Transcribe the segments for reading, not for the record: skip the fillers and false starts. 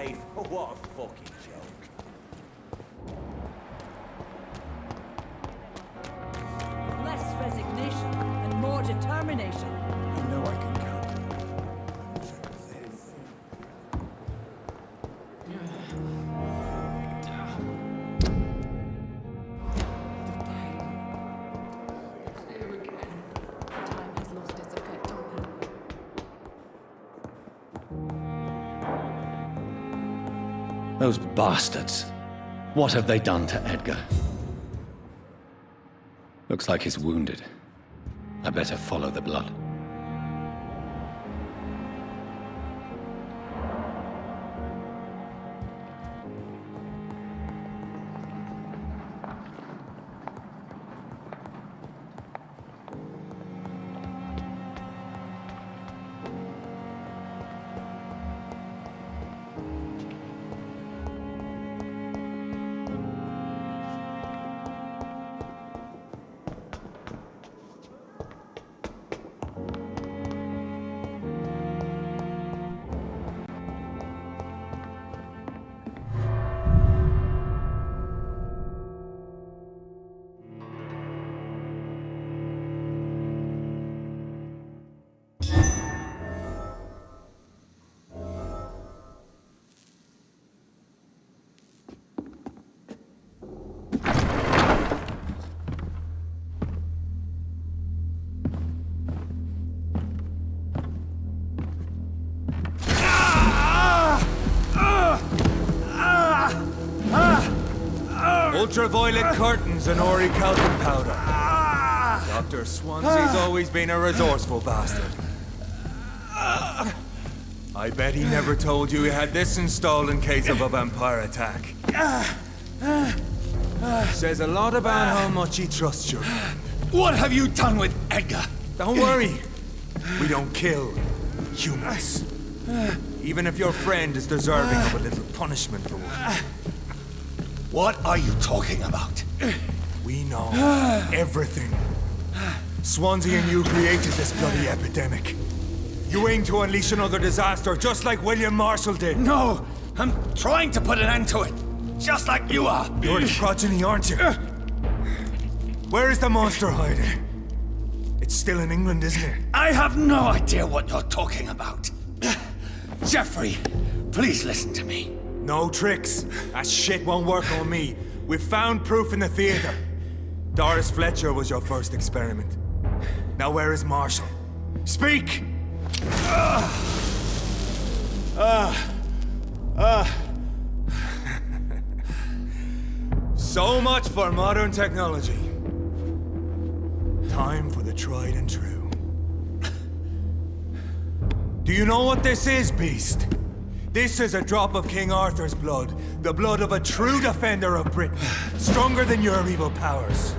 safe. What a fucking joke. Less resignation and more determination. You know I can count. Those bastards. What have they done to Edgar? Looks like he's wounded. I better follow the blood. Ultraviolet curtains and orichalcum powder. Dr. Swansea's always been a resourceful bastard. I bet he never told you he had this installed in case of a vampire attack. Says a lot about how much he trusts you. What have you done with Edgar? Don't worry. We don't kill humans. Even if your friend is deserving of a little punishment for one. What are you talking about? We know everything. Swansea and you created this bloody epidemic. You aim to unleash another disaster, just like William Marshall did. No, I'm trying to put an end to it, just like you are. You're its progeny, aren't you? Where is the monster hiding? It's still in England, isn't it? I have no idea what you're talking about. Jeffrey, please listen to me. No tricks. That shit won't work on me. We've found proof in the theater. Doris Fletcher was your first experiment. Now where is Marshall? Speak! So much for modern technology. Time for the tried and true. Do you know what this is, Beast? This is a drop of King Arthur's blood. The blood of a true defender of Britain. Stronger than your evil powers.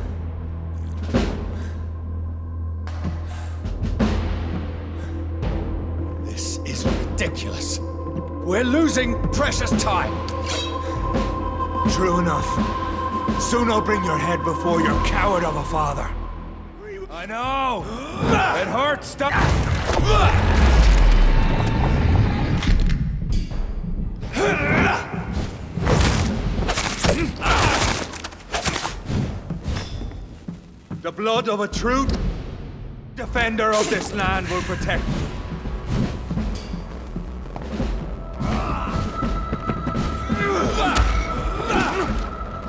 This is ridiculous. We're losing precious time. True enough. Soon I'll bring your head before your coward of a father. I know! It hurts, stop! The blood of a true defender of this land will protect you.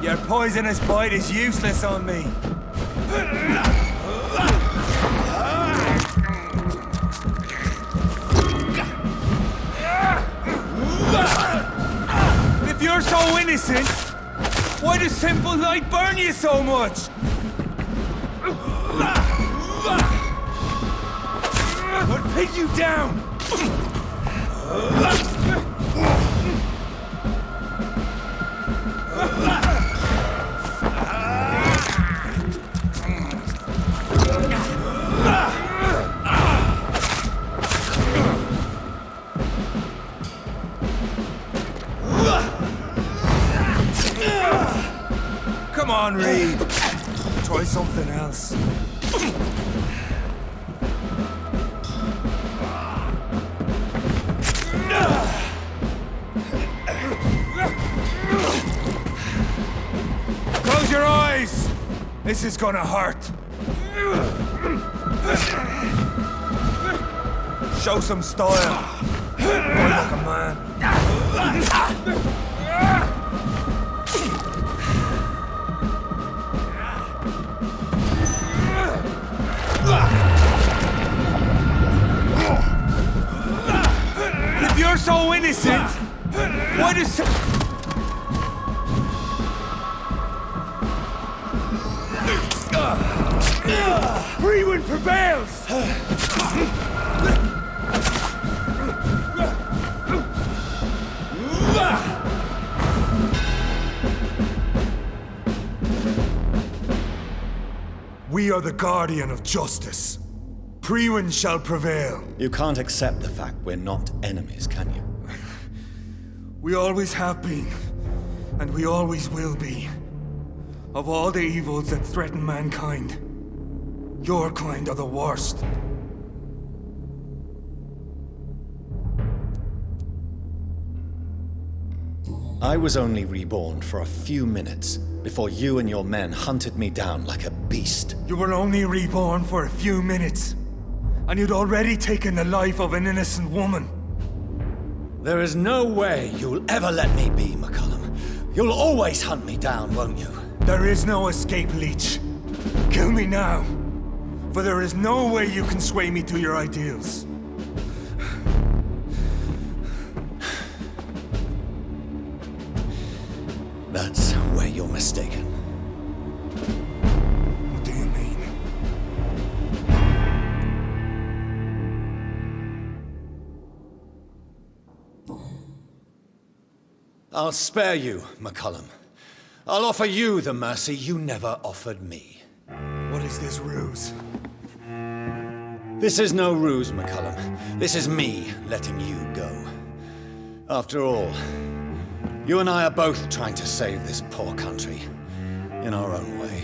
Your poisonous bite is useless on me. If you're so innocent, why does simple light burn you so much? I'll pin you down! Come on, Reed. Try something else. your eyes! This is gonna hurt. Show some style. Boy, like a man. If you're so innocent, why does... Freewind prevails! We are the guardian of justice. Freewind shall prevail. You can't accept the fact we're not enemies, can you? We always have been, and we always will be. Of all the evils that threaten mankind, your kind are the worst. I was only reborn for a few minutes before you and your men hunted me down like a beast. You were only reborn for a few minutes, and you'd already taken the life of an innocent woman. There is no way you'll ever let me be, McCullum. You'll always hunt me down, won't you? There is no escape, Leech. Kill me now, for there is no way you can sway me to your ideals. That's where you're mistaken. What do you mean? I'll spare you, McCullum. I'll offer you the mercy you never offered me. What is this ruse? This is no ruse, McCullum. This is me letting you go. After all, you and I are both trying to save this poor country in our own way.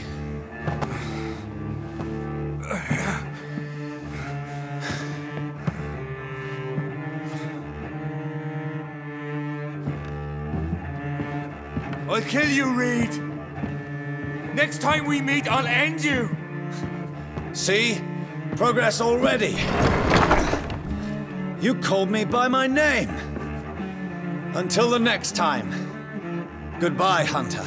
I'll kill you, Reed. Next time we meet, I'll end you. See? Progress already. You called me by my name. Until the next time. Goodbye, Hunter.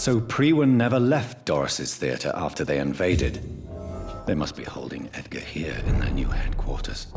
So Prewen never left Doris's theatre after they invaded. They must be holding Edgar here in their new headquarters.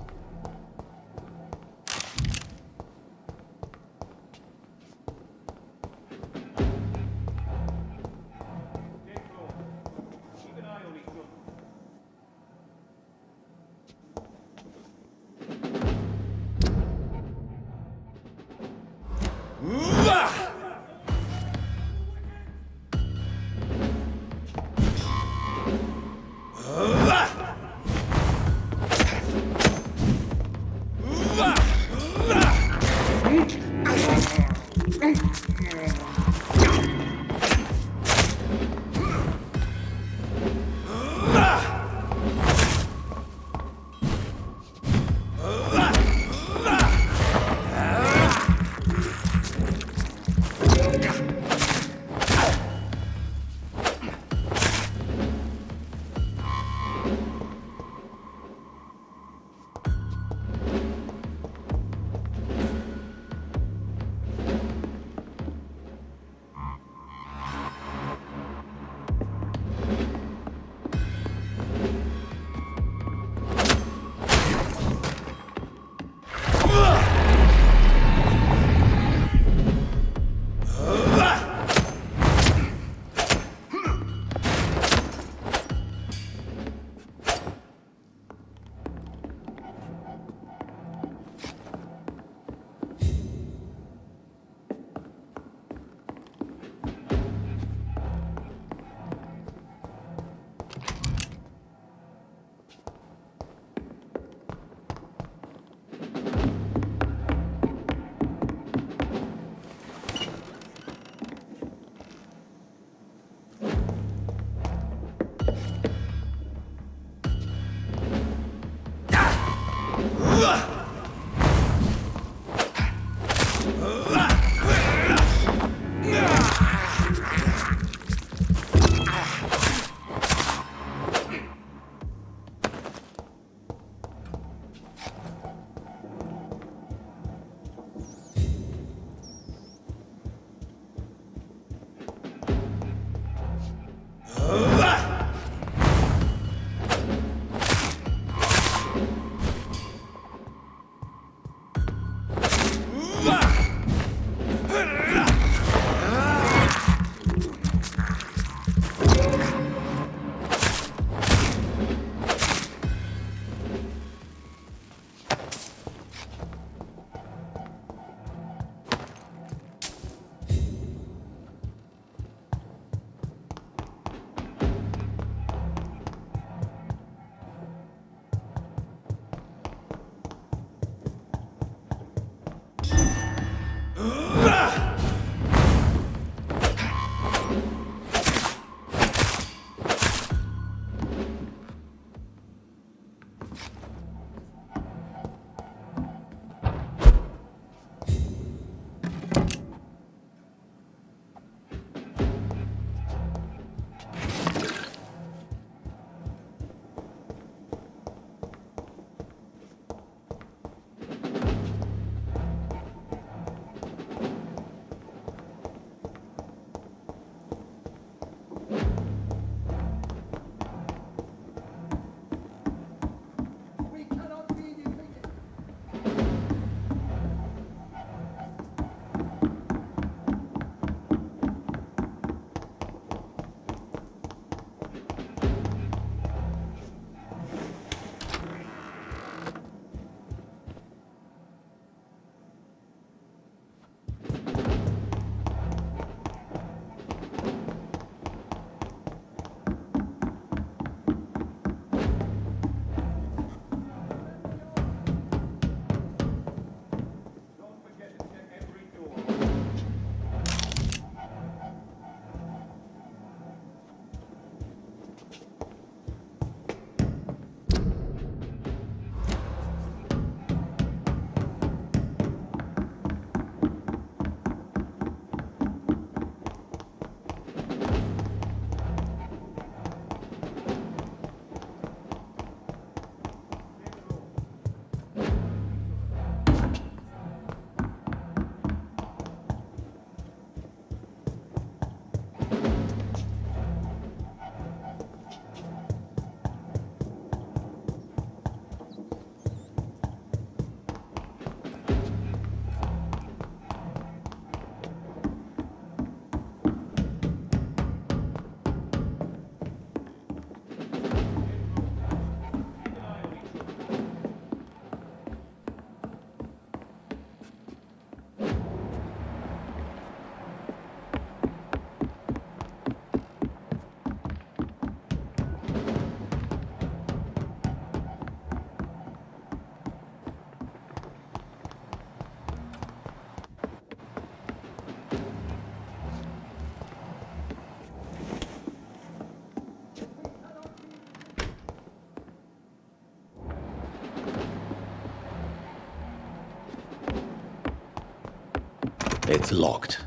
It's locked.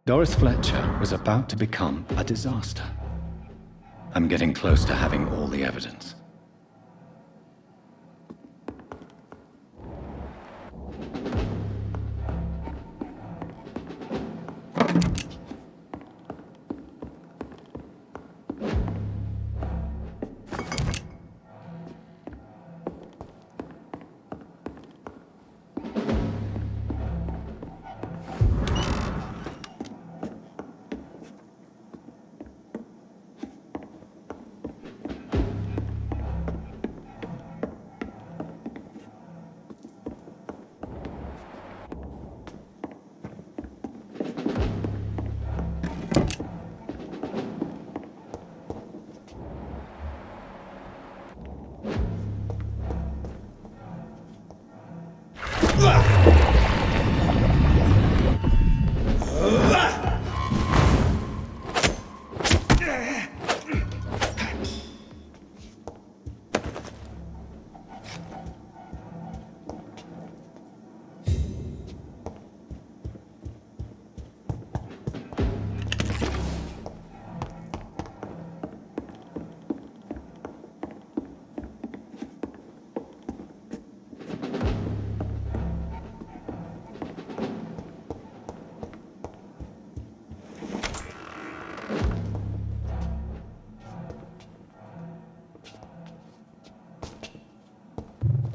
Doris Fletcher was about to become a disaster. I'm getting close to having all the evidence.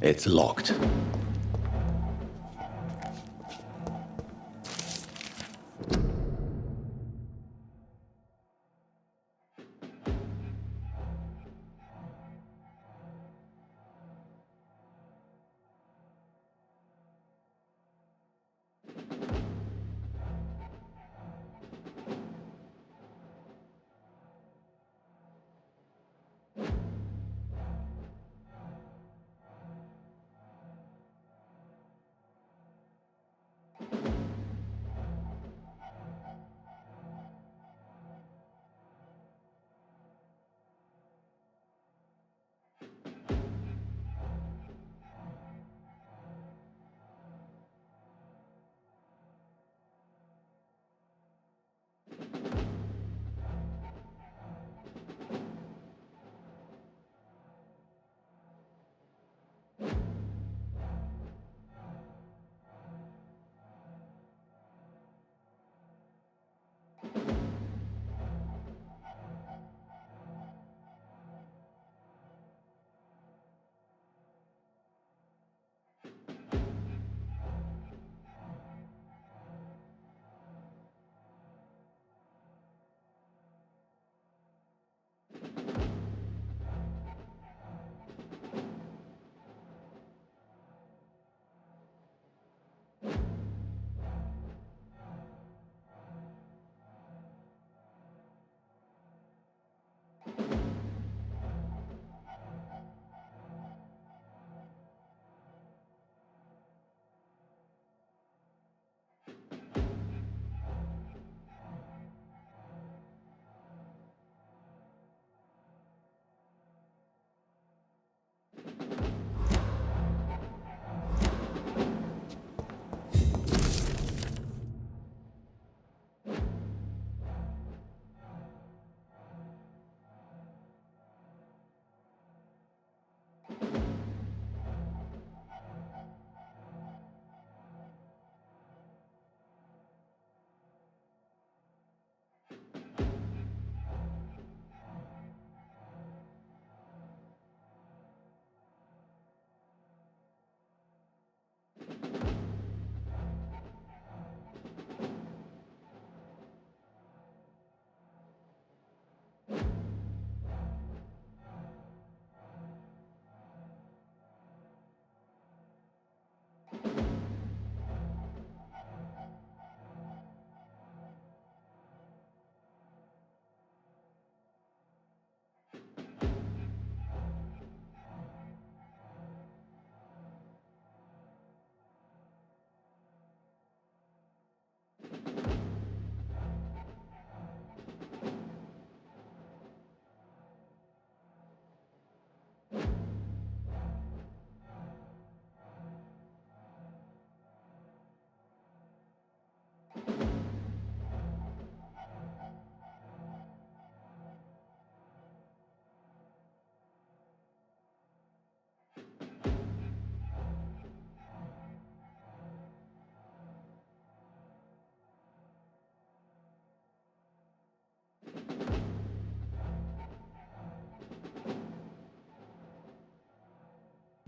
It's locked.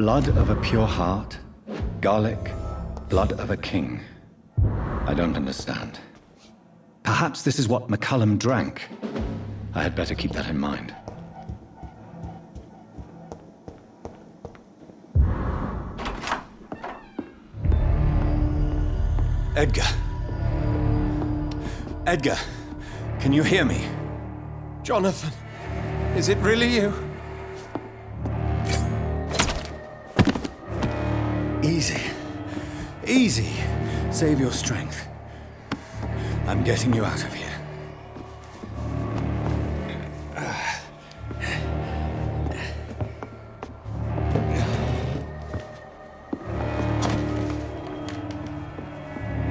Blood of a pure heart, garlic, blood of a king. I don't understand. Perhaps this is what McCullum drank. I had better keep that in mind. Edgar. Edgar, can you hear me? Jonathan, is it really you? Easy. Easy. Save your strength. I'm getting you out of here.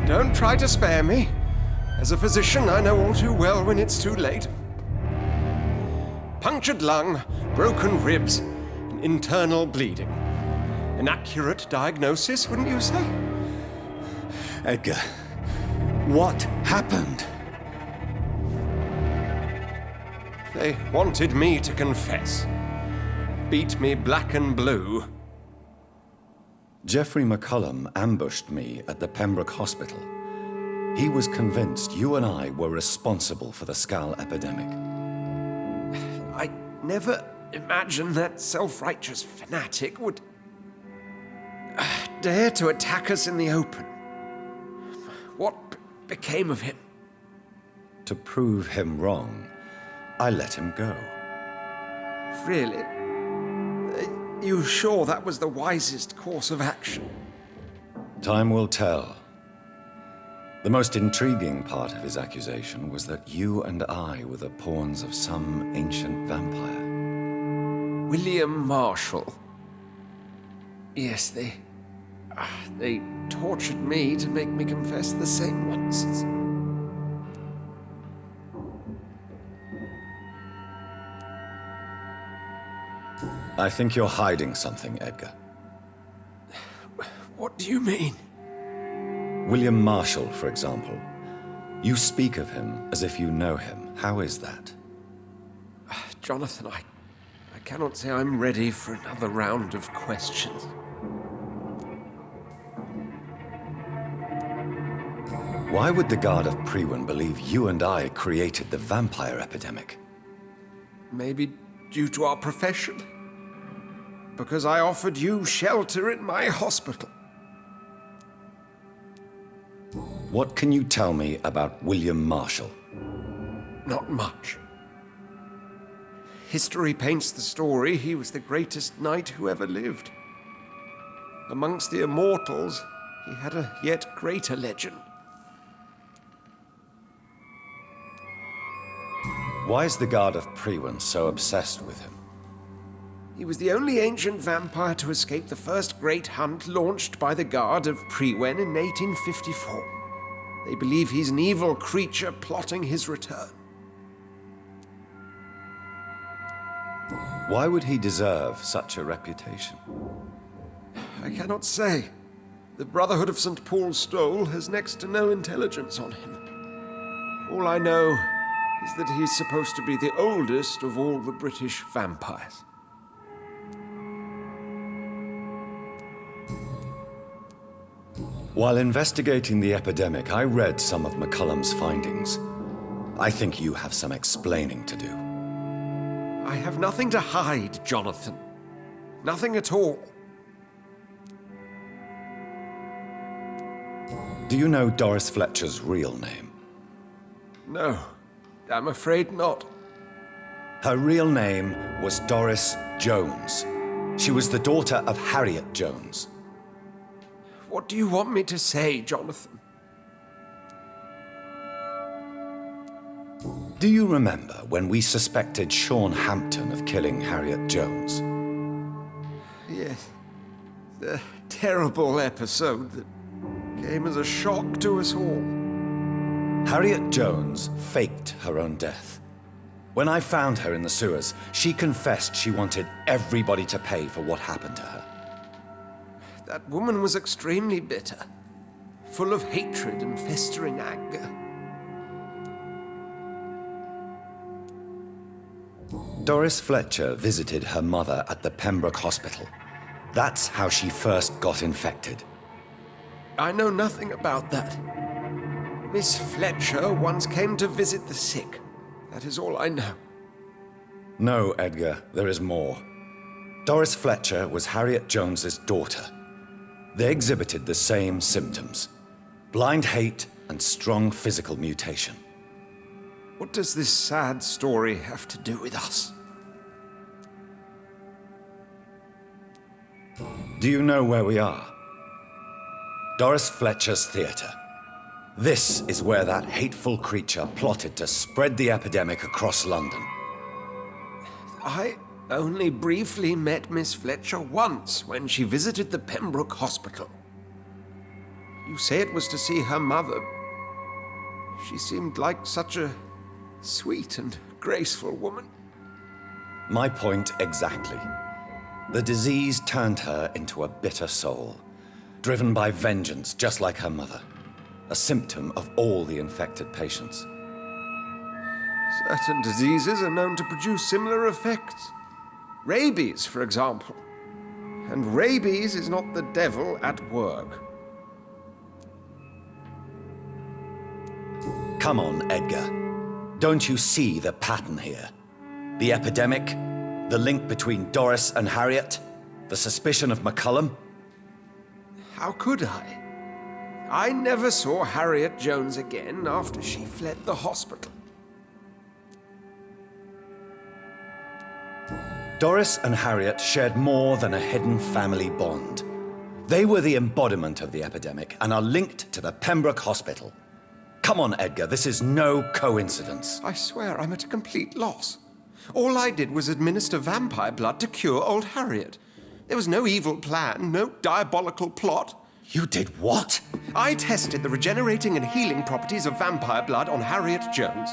Don't try to spare me. As a physician, I know all too well when it's too late. Punctured lung, broken ribs, and internal bleeding. An accurate diagnosis, wouldn't you say? Edgar, what happened? They wanted me to confess. Beat me black and blue. Jeffrey McCullum ambushed me at the Pembroke Hospital. He was convinced you and I were responsible for the Skal epidemic. I never imagined that self-righteous fanatic would dare to attack us in the open. What became of him? To prove him wrong, I let him go. Really? Are you sure that was the wisest course of action? Time will tell. The most intriguing part of his accusation was that you and I were the pawns of some ancient vampire. William Marshall. Yes, they tortured me to make me confess the same nonsense. I think you're hiding something, Edgar. What do you mean? William Marshall, for example. You speak of him as if you know him. How is that? Jonathan, I cannot say I'm ready for another round of questions. Why would the Guard of Priwen believe you and I created the vampire epidemic? Maybe due to our profession? Because I offered you shelter in my hospital. What can you tell me about William Marshall? Not much. History paints the story he was the greatest knight who ever lived. Amongst the immortals, he had a yet greater legend. Why is the Guard of Priwen so obsessed with him? He was the only ancient vampire to escape the first great hunt launched by the Guard of Priwen in 1854. They believe he's an evil creature plotting his return. Why would he deserve such a reputation? I cannot say. The Brotherhood of St. Paul's Stole has next to no intelligence on him. All I know is that he's supposed to be the oldest of all the British vampires. While investigating the epidemic, I read some of McCullum's findings. I think you have some explaining to do. I have nothing to hide, Jonathan. Nothing at all. Do you know Doris Fletcher's real name? No, I'm afraid not. Her real name was Doris Jones. She was the daughter of Harriet Jones. What do you want me to say, Jonathan? Do you remember when we suspected Sean Hampton of killing Harriet Jones? Yes. The terrible episode that came as a shock to us all. Harriet Jones faked her own death. When I found her in the sewers, she confessed she wanted everybody to pay for what happened to her. That woman was extremely bitter, full of hatred and festering anger. Doris Fletcher visited her mother at the Pembroke Hospital. That's how she first got infected. I know nothing about that. Miss Fletcher once came to visit the sick. That is all I know. No, Edgar, there is more. Doris Fletcher was Harriet Jones's daughter. They exhibited the same symptoms: blind hate and strong physical mutation. What does this sad story have to do with us? Do you know where we are? Doris Fletcher's theatre. This is where that hateful creature plotted to spread the epidemic across London. I only briefly met Miss Fletcher once when she visited the Pembroke Hospital. You say it was to see her mother. She seemed like such a sweet and graceful woman. My point exactly. The disease turned her into a bitter soul, driven by vengeance just like her mother. A symptom of all the infected patients. Certain diseases are known to produce similar effects. Rabies, for example. And rabies is not the devil at work. Come on, Edgar. Don't you see the pattern here? The epidemic, the link between Doris and Harriet, the suspicion of McCullum. How could I? I never saw Harriet Jones again after she fled the hospital. Doris and Harriet shared more than a hidden family bond. They were the embodiment of the epidemic and are linked to the Pembroke Hospital. Come on, Edgar, this is no coincidence. I swear I'm at a complete loss. All I did was administer vampire blood to cure old Harriet. There was no evil plan, no diabolical plot. You did what? I tested the regenerating and healing properties of vampire blood on Harriet Jones.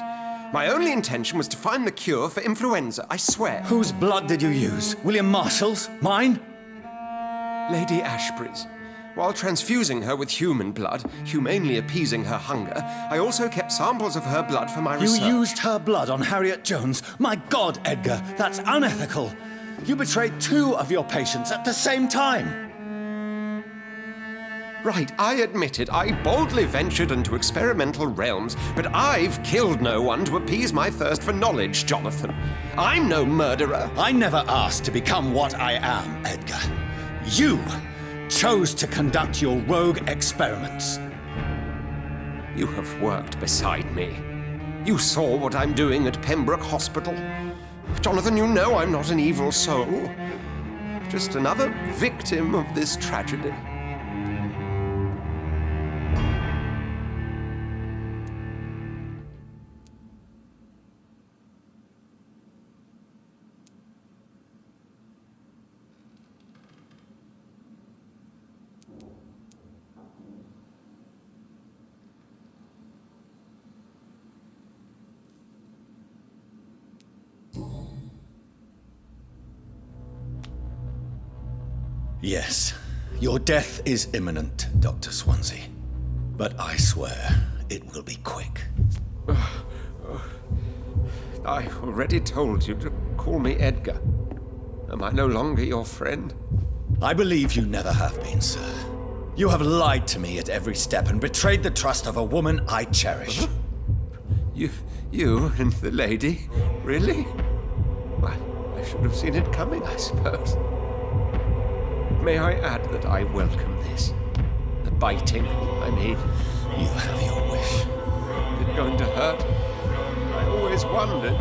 My only intention was to find the cure for influenza, I swear. Whose blood did you use? William Marshall's? Mine? Lady Ashbury's. While transfusing her with human blood, humanely appeasing her hunger, I also kept samples of her blood for my research. You used her blood on Harriet Jones? My God, Edgar, that's unethical. You betrayed 2 of your patients at the same time. Right, I admit it. I boldly ventured into experimental realms, but I've killed no one to appease my thirst for knowledge, Jonathan. I'm no murderer. I never asked to become what I am, Edgar. You chose to conduct your rogue experiments. You have worked beside me. You saw what I'm doing at Pembroke Hospital. Jonathan, you know I'm not an evil soul. Just another victim of this tragedy. Yes, your death is imminent, Dr. Swansea. But I swear, it will be quick. I already told you to call me Edgar. Am I no longer your friend? I believe you never have been, sir. You have lied to me at every step and betrayed the trust of a woman I cherish. You and the lady? Really? Well, I should have seen it coming, I suppose. May I add that I welcome this? The biting, I mean. You have your wish. Is it going to hurt? I always wondered.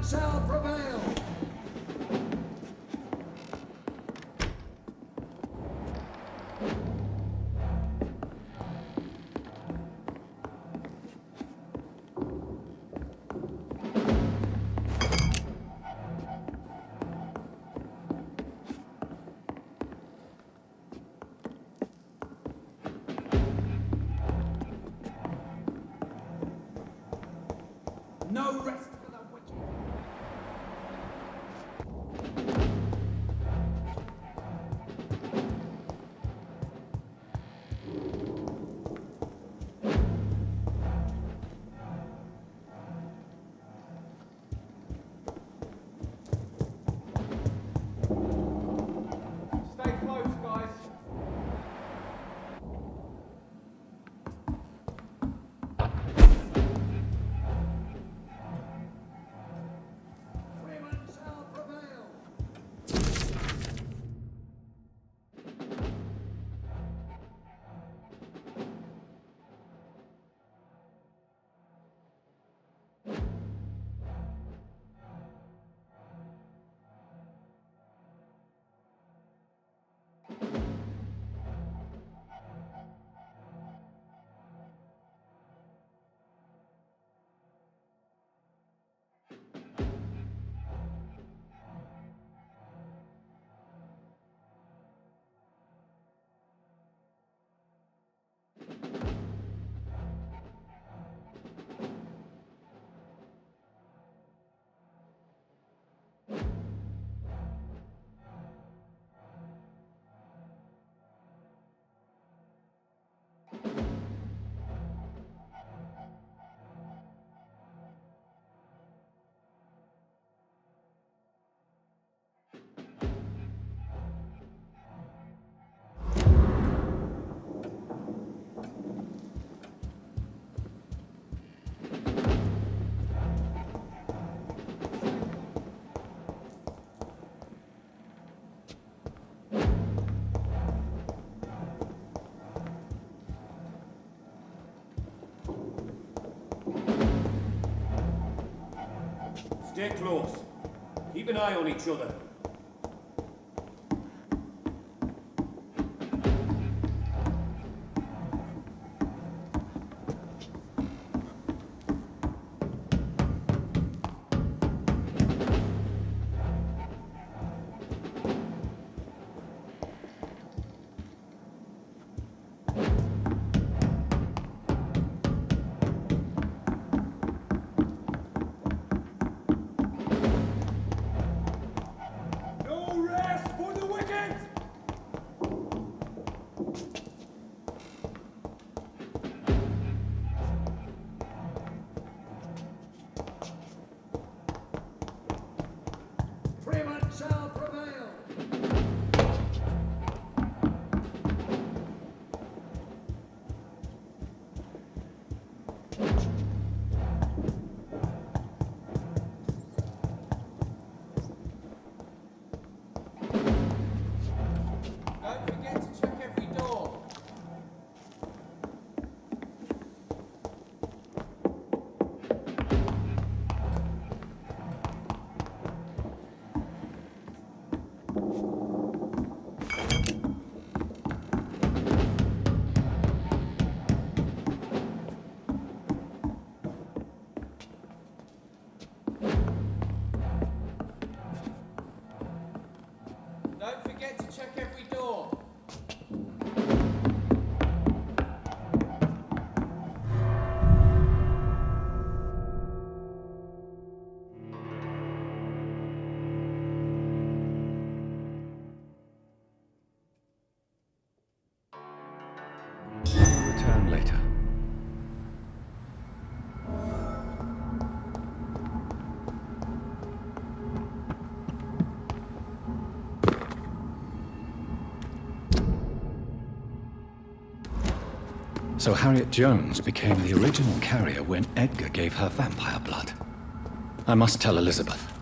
shall prevail. No rest for the wicked. Stay close, guys. Women shall prevail. Stay close. Keep an eye on each other. No rest for the wicked! Freemen shall prevail. Don't forget to check every door. Don't forget to check every door. I'll return later. So Harriet Jones became the original carrier when Edgar gave her vampire blood. I must tell Elizabeth.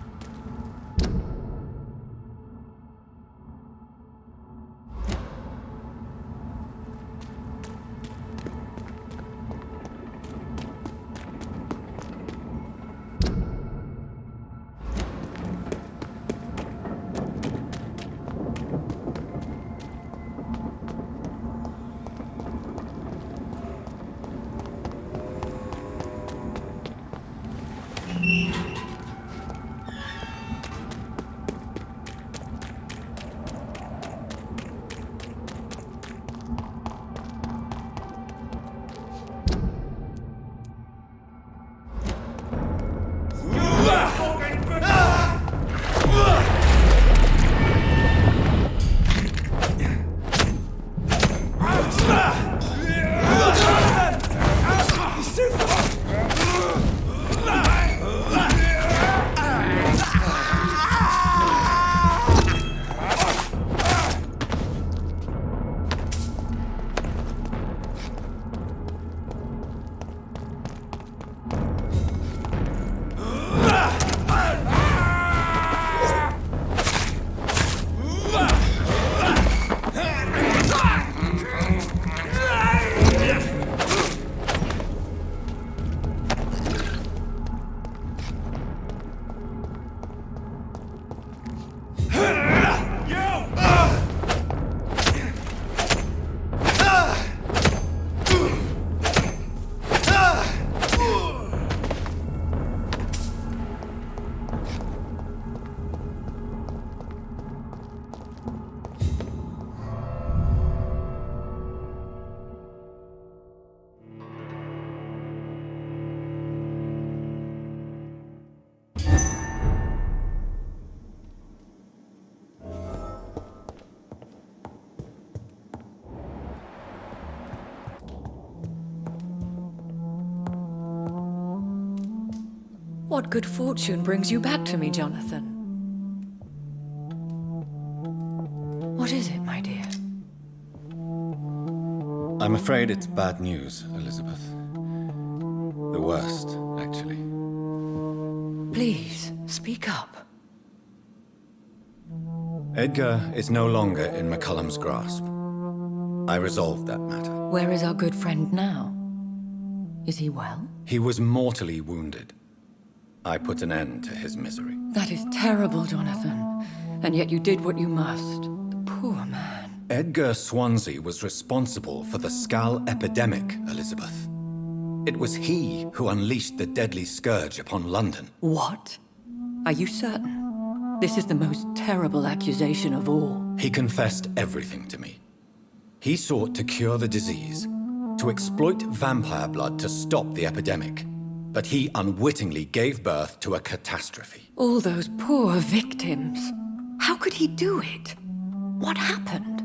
What good fortune brings you back to me, Jonathan? What is it, my dear? I'm afraid it's bad news, Elizabeth. The worst, actually. Please, speak up. Edgar is no longer in McCullum's grasp. I resolved that matter. Where is our good friend now? Is he well? He was mortally wounded. I put an end to his misery. That is terrible, Jonathan. And yet you did what you must. The poor man. Edgar Swansea was responsible for the Skal epidemic, Elizabeth. It was he who unleashed the deadly scourge upon London. What? Are you certain? This is the most terrible accusation of all. He confessed everything to me. He sought to cure the disease, to exploit vampire blood to stop the epidemic. But he unwittingly gave birth to a catastrophe. All those poor victims. How could he do it? What happened?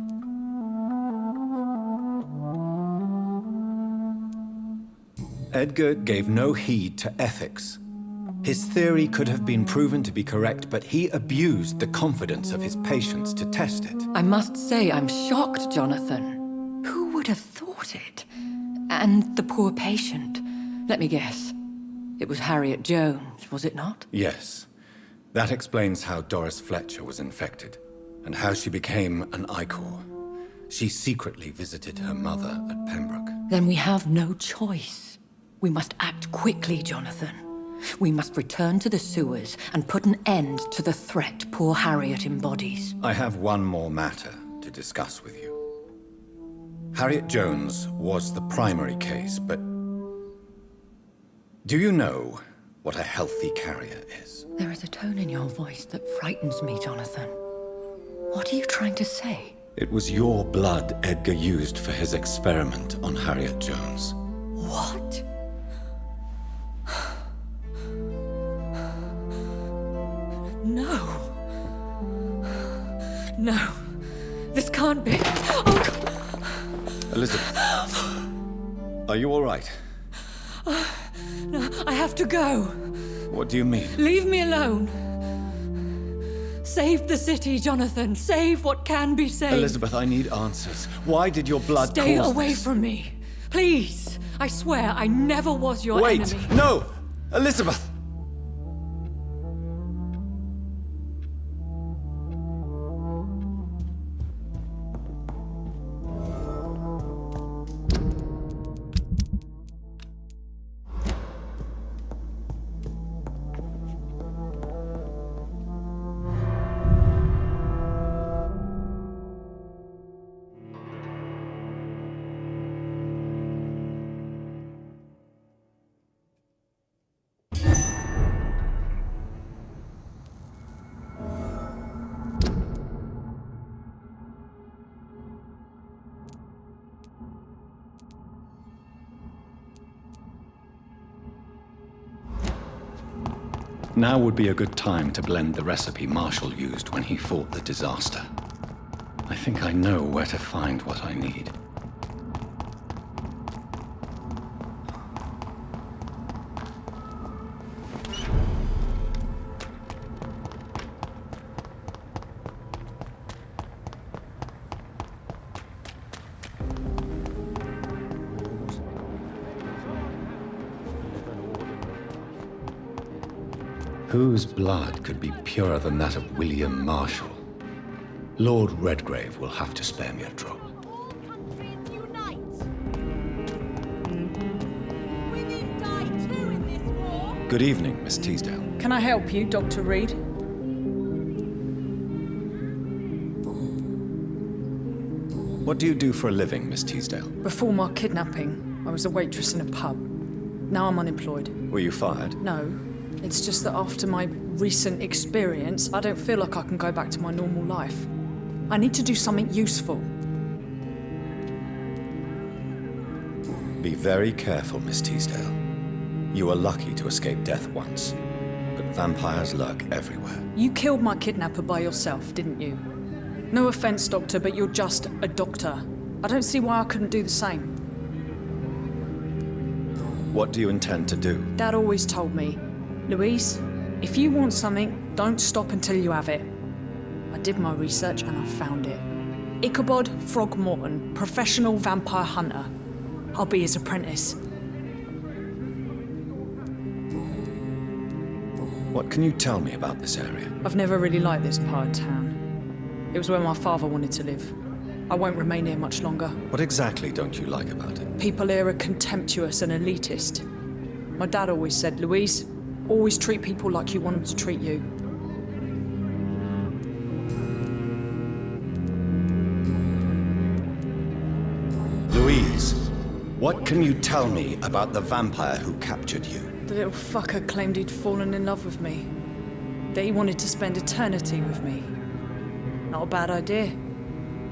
Edgar gave no heed to ethics. His theory could have been proven to be correct, but he abused the confidence of his patients to test it. I must say I'm shocked, Jonathan. Who would have thought it? And the poor patient. Let me guess. It was Harriet Jones, was it not? Yes. That explains how Doris Fletcher was infected, and how she became an Ichor. She secretly visited her mother at Pembroke. Then we have no choice. We must act quickly, Jonathan. We must return to the sewers and put an end to the threat poor Harriet embodies. I have one more matter to discuss with you. Harriet Jones was the primary case, but do you know what a healthy carrier is? There is a tone in your voice that frightens me, Jonathan. What are you trying to say? It was your blood Edgar used for his experiment on Harriet Jones. What? No. No. This can't be. Oh. Elizabeth, are you all right? No, I have to go. What do you mean? Leave me alone. Save the city, Jonathan. Save what can be saved. Elizabeth, I need answers. Why did your blood Stay cause away this? from me. Please. I swear I never was your Wait! enemy. No! Elizabeth! Now would be a good time to blend the recipe Marshall used when he fought the disaster. I think I know where to find what I need. Whose blood could be purer than that of William Marshall? Lord Redgrave will have to spare me a drop. All countries unite! Women die too in this war! Good evening, Miss Teasdale. Can I help you, Dr. Reed? What do you do for a living, Miss Teasdale? Before my kidnapping, I was a waitress in a pub. Now I'm unemployed. Were you fired? No, it's just that after my recent experience, I don't feel like I can go back to my normal life. I need to do something useful. Be very careful, Miss Teasdale. You were lucky to escape death once, but vampires lurk everywhere. You killed my kidnapper by yourself, didn't you? No offense, Doctor, but you're just a doctor. I don't see why I couldn't do the same. What do you intend to do? Dad always told me, Louise, if you want something, don't stop until you have it. I did my research and I found it. Ichabod Throgmorton, professional vampire hunter. I'll be his apprentice. What can you tell me about this area? I've never really liked this part of town. It was where my father wanted to live. I won't remain here much longer. What exactly don't you like about it? People here are contemptuous and elitist. My dad always said, Louise, always treat people like you want them to treat you. Louise, what can you tell me about the vampire who captured you? The little fucker claimed he'd fallen in love with me. That he wanted to spend eternity with me. Not a bad idea.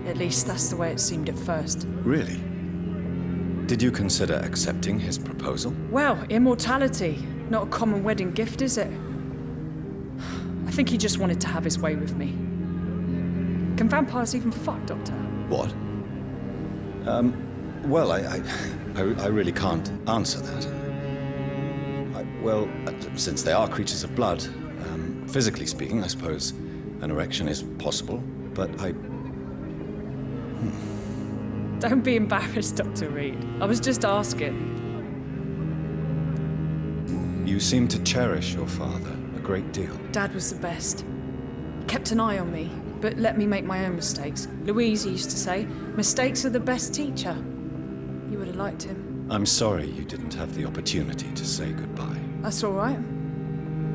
At least that's the way it seemed at first. Really? Did you consider accepting his proposal? Well, immortality. Not a common wedding gift, is it? I think he just wanted to have his way with me. Can vampires even fuck, Doctor? What? Well, I really can't answer that. Since they are creatures of blood, physically speaking, I suppose an erection is possible, but Don't be embarrassed, Dr. Reed. I was just asking. You seem to cherish your father a great deal. Dad was the best. He kept an eye on me, but let me make my own mistakes. Louise used to say, mistakes are the best teacher. You would have liked him. I'm sorry you didn't have the opportunity to say goodbye. That's all right.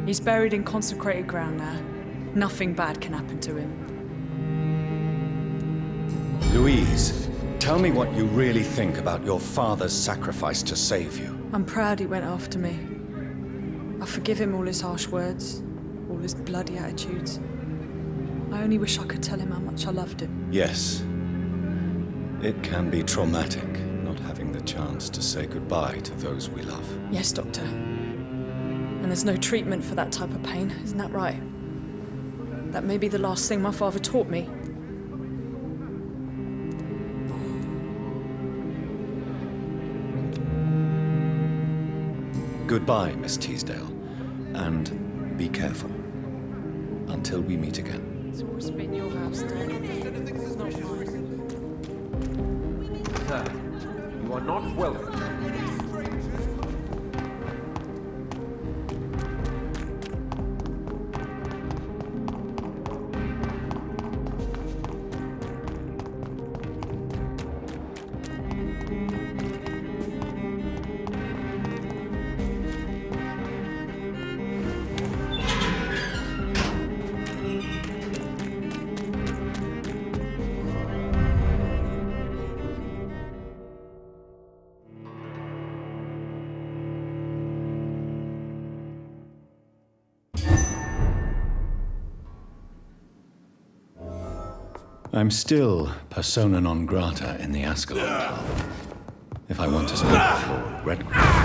He's buried in consecrated ground now. Nothing bad can happen to him. Louise, tell me what you really think about your father's sacrifice to save you. I'm proud he went after me. I forgive him all his harsh words, all his bloody attitudes. I only wish I could tell him how much I loved him. Yes. It can be traumatic, not having the chance to say goodbye to those we love. Yes, Doctor. And there's no treatment for that type of pain, isn't that right? That may be the last thing my father taught me. Goodbye, Miss Teasdale, and be careful. Until we meet again. It's always been your house, Dad. It's not mine. Sir, you are not welcome. I'm still persona non grata in the Ascalon Club. If I want to speak with Lord Redgrave.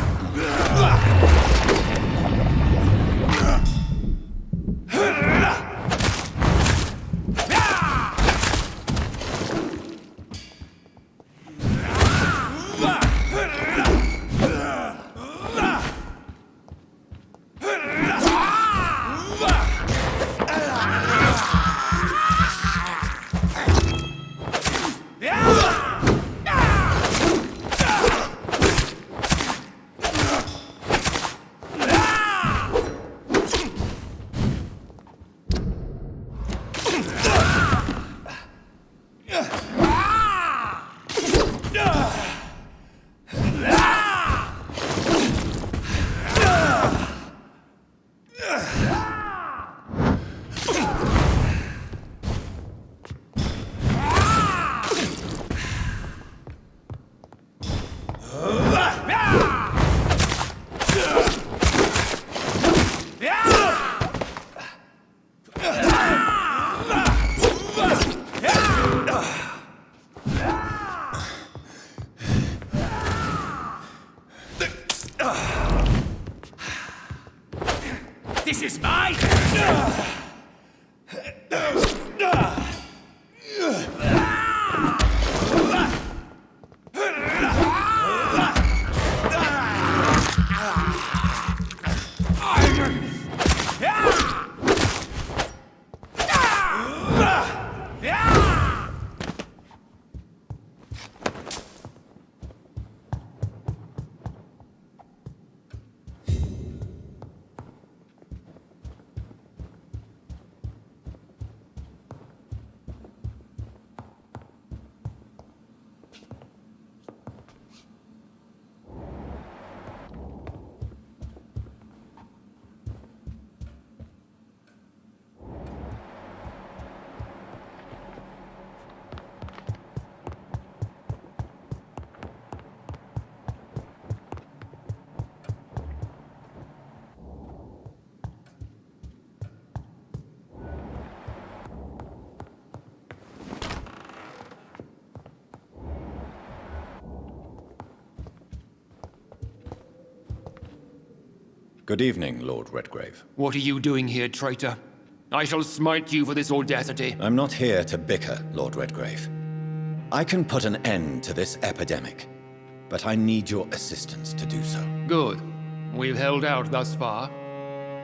This is mine! Good evening, Lord Redgrave. What are you doing here, traitor? I shall smite you for this audacity. I'm not here to bicker, Lord Redgrave. I can put an end to this epidemic, but I need your assistance to do so. Good. We've held out thus far,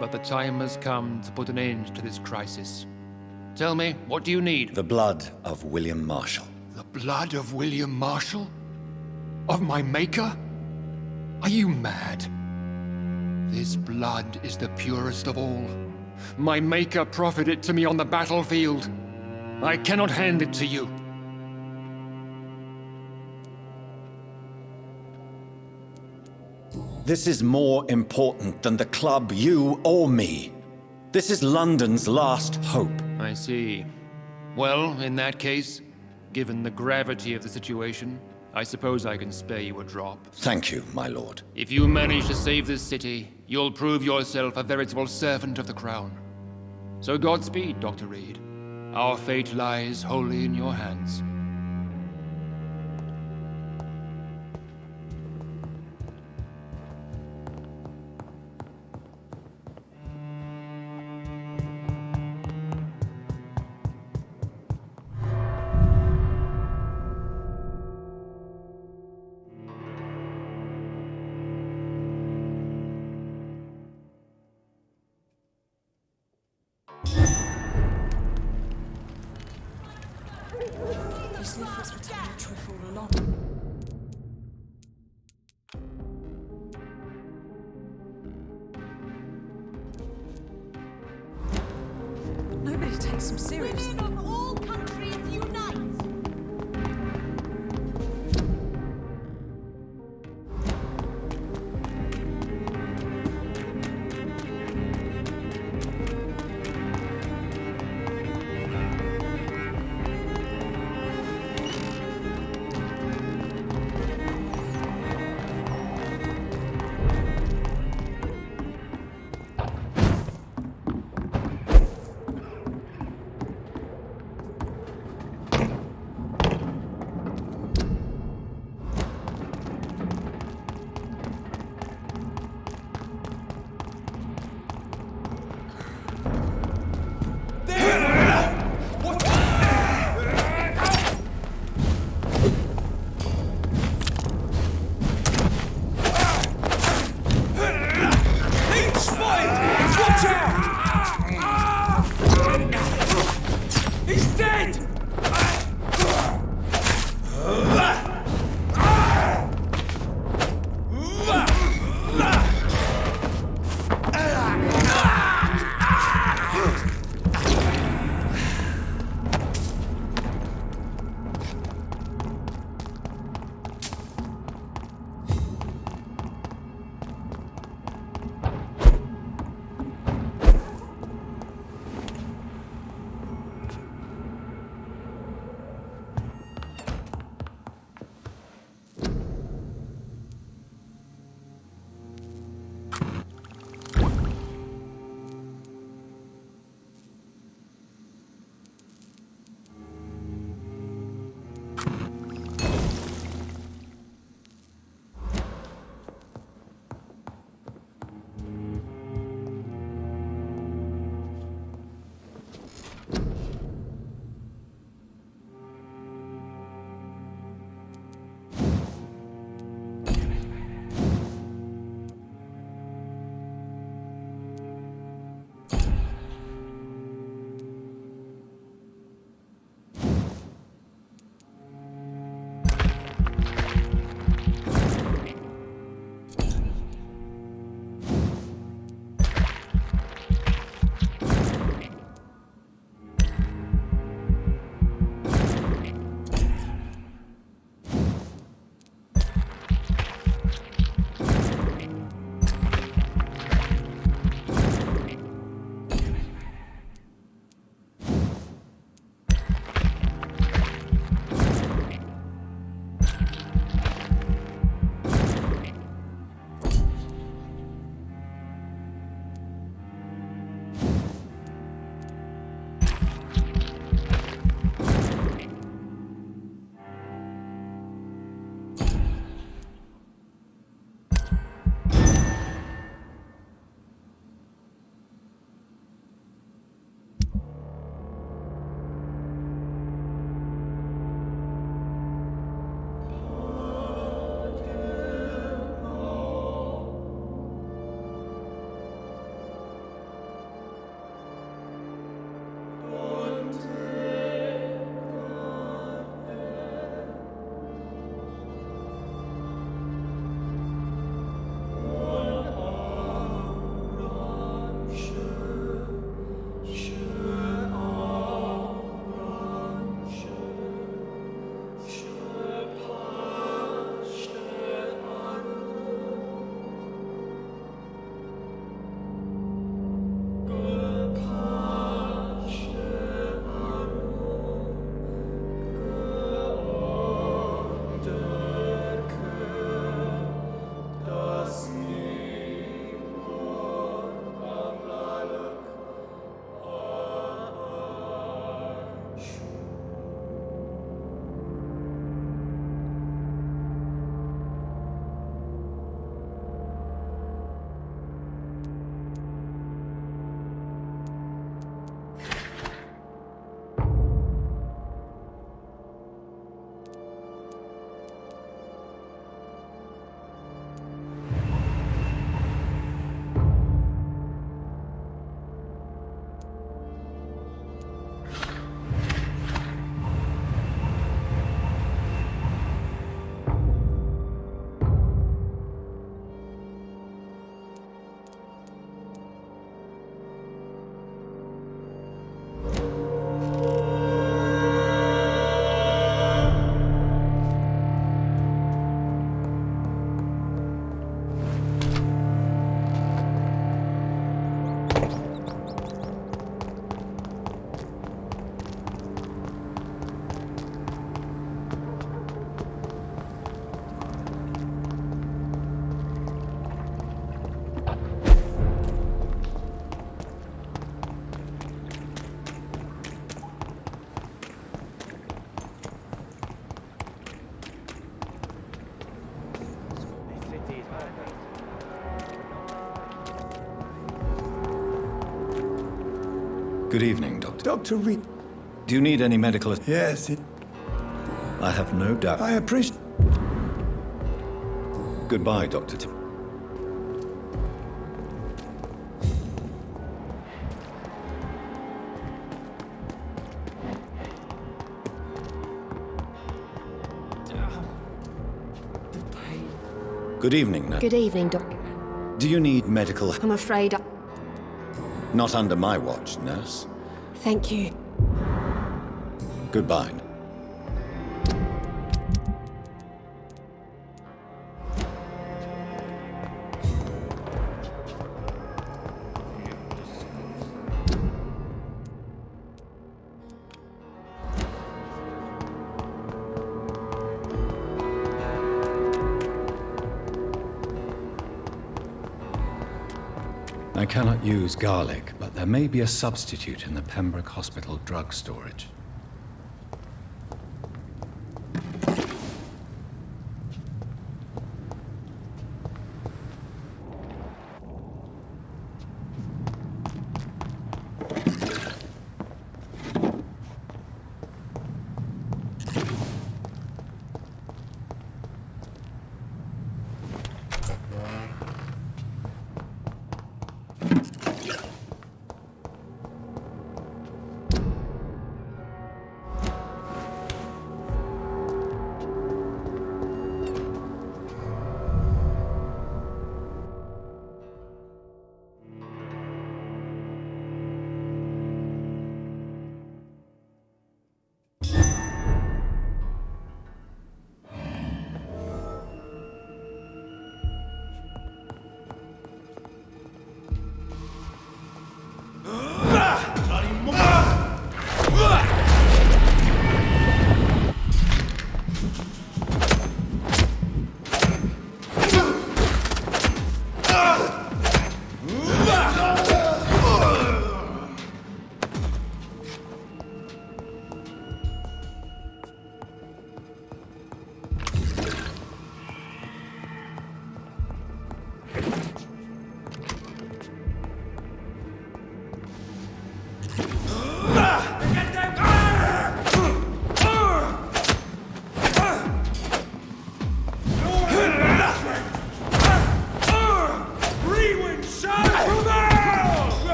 but the time has come to put an end to this crisis. Tell me, what do you need? The blood of William Marshall. The blood of William Marshall? Of my maker? Are you mad? This blood is the purest of all. My maker proffered it to me on the battlefield. I cannot hand it to you. This is more important than the club, you or me. This is London's last hope. I see. Well, in that case, given the gravity of the situation, I suppose I can spare you a drop. Thank you, my lord. If you manage to save this city, you'll prove yourself a veritable servant of the crown. So Godspeed, Dr. Reed. Our fate lies wholly in your hands. These leaflets were telling the truth all along. Nobody takes them seriously. Women of all countries unite! Good evening, Doctor. Dr. Reed. Do you need any medical... Yes, I have no doubt. I appreciate... Goodbye, Dr. Tim. Good evening, Nat. Good evening, Doc. Do you need medical... I'm afraid I... Not under my watch, nurse. Thank you. Goodbye. I cannot use garlic, but there may be a substitute in the Pembroke Hospital drug storage.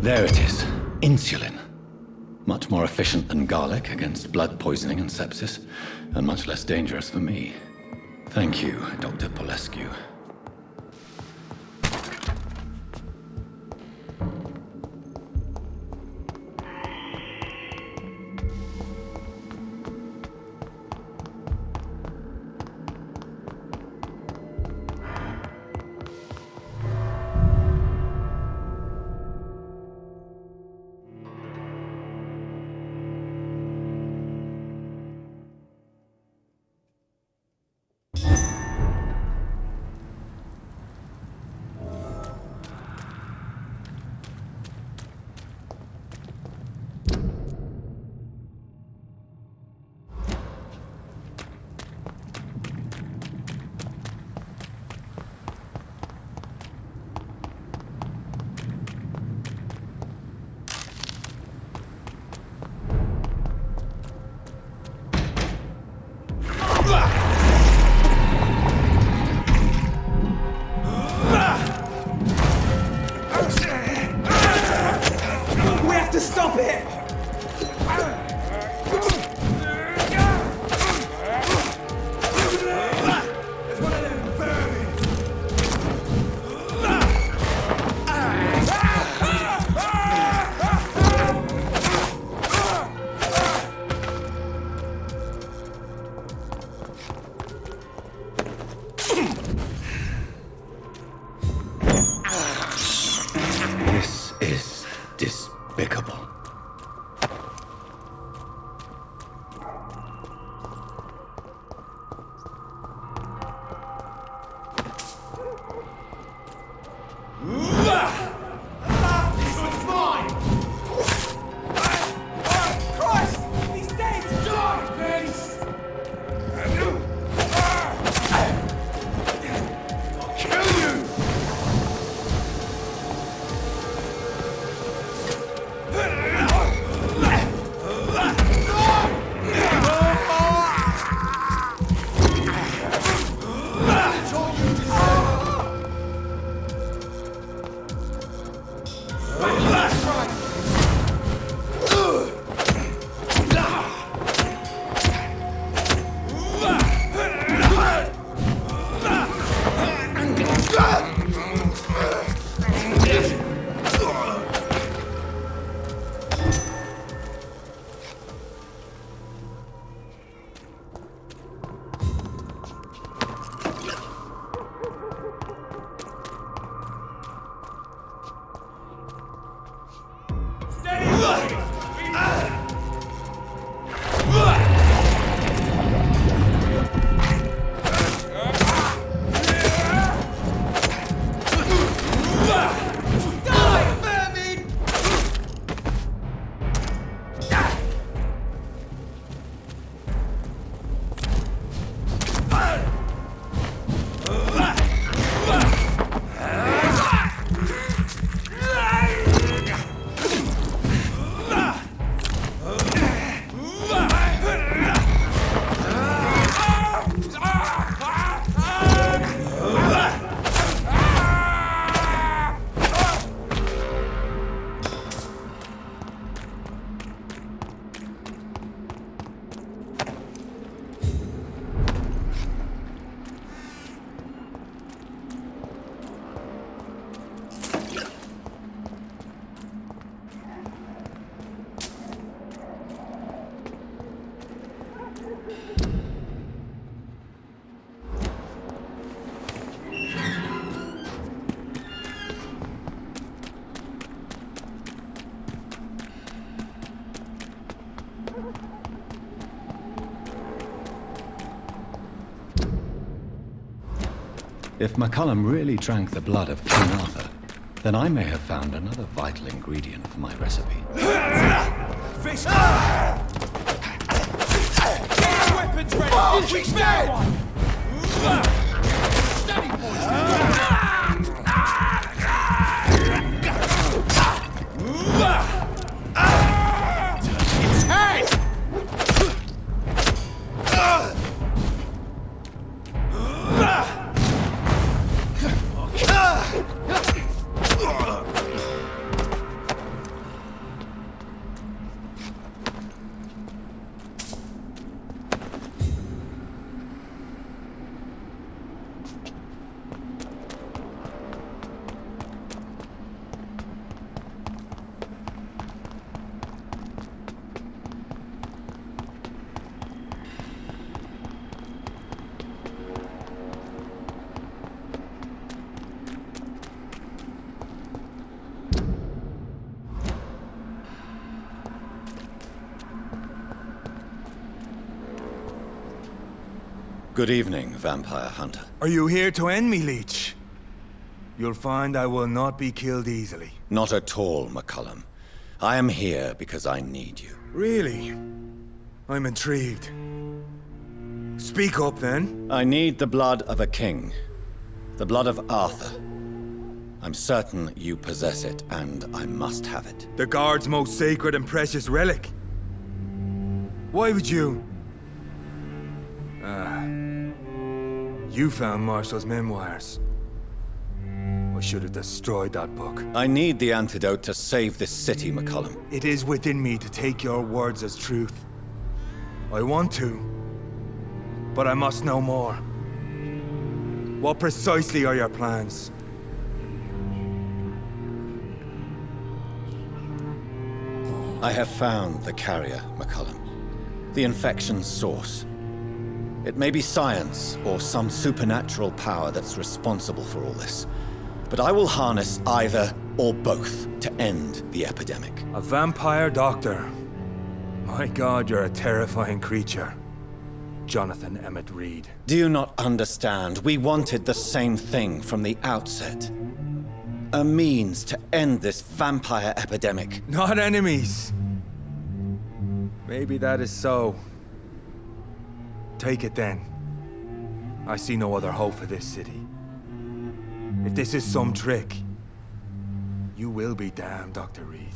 There it is. Insulin. Much more efficient than garlic against blood poisoning and sepsis, and much less dangerous for me. Thank you, Dr. Polescu. If McCullum really drank the blood of King Arthur, then I may have found another vital ingredient for my recipe. Fish! Get your weapons ready! We spare one! Steady, boys! Its head! Good evening, vampire hunter. Are you here to end me, Leech? You'll find I will not be killed easily. Not at all, McCullum. I am here because I need you. Really? I'm intrigued. Speak up, then. I need the blood of a king. The blood of Arthur. I'm certain you possess it, and I must have it. The guard's most sacred and precious relic. Why would you? You found Marshall's memoirs. I should have destroyed that book. I need the antidote to save this city, McCullum. It is within me to take your words as truth. I want to, but I must know more. What precisely are your plans? I have found the carrier, McCullum. The infection's source. It may be science or some supernatural power that's responsible for all this. But I will harness either or both to end the epidemic. A vampire doctor. My God, you're a terrifying creature. Jonathan Emmett Reed. Do you not understand? We wanted the same thing from the outset. A means to end this vampire epidemic. Not enemies. Maybe that is so. Take it then. I see no other hope for this city. If this is some trick, you will be damned, Dr. Reed.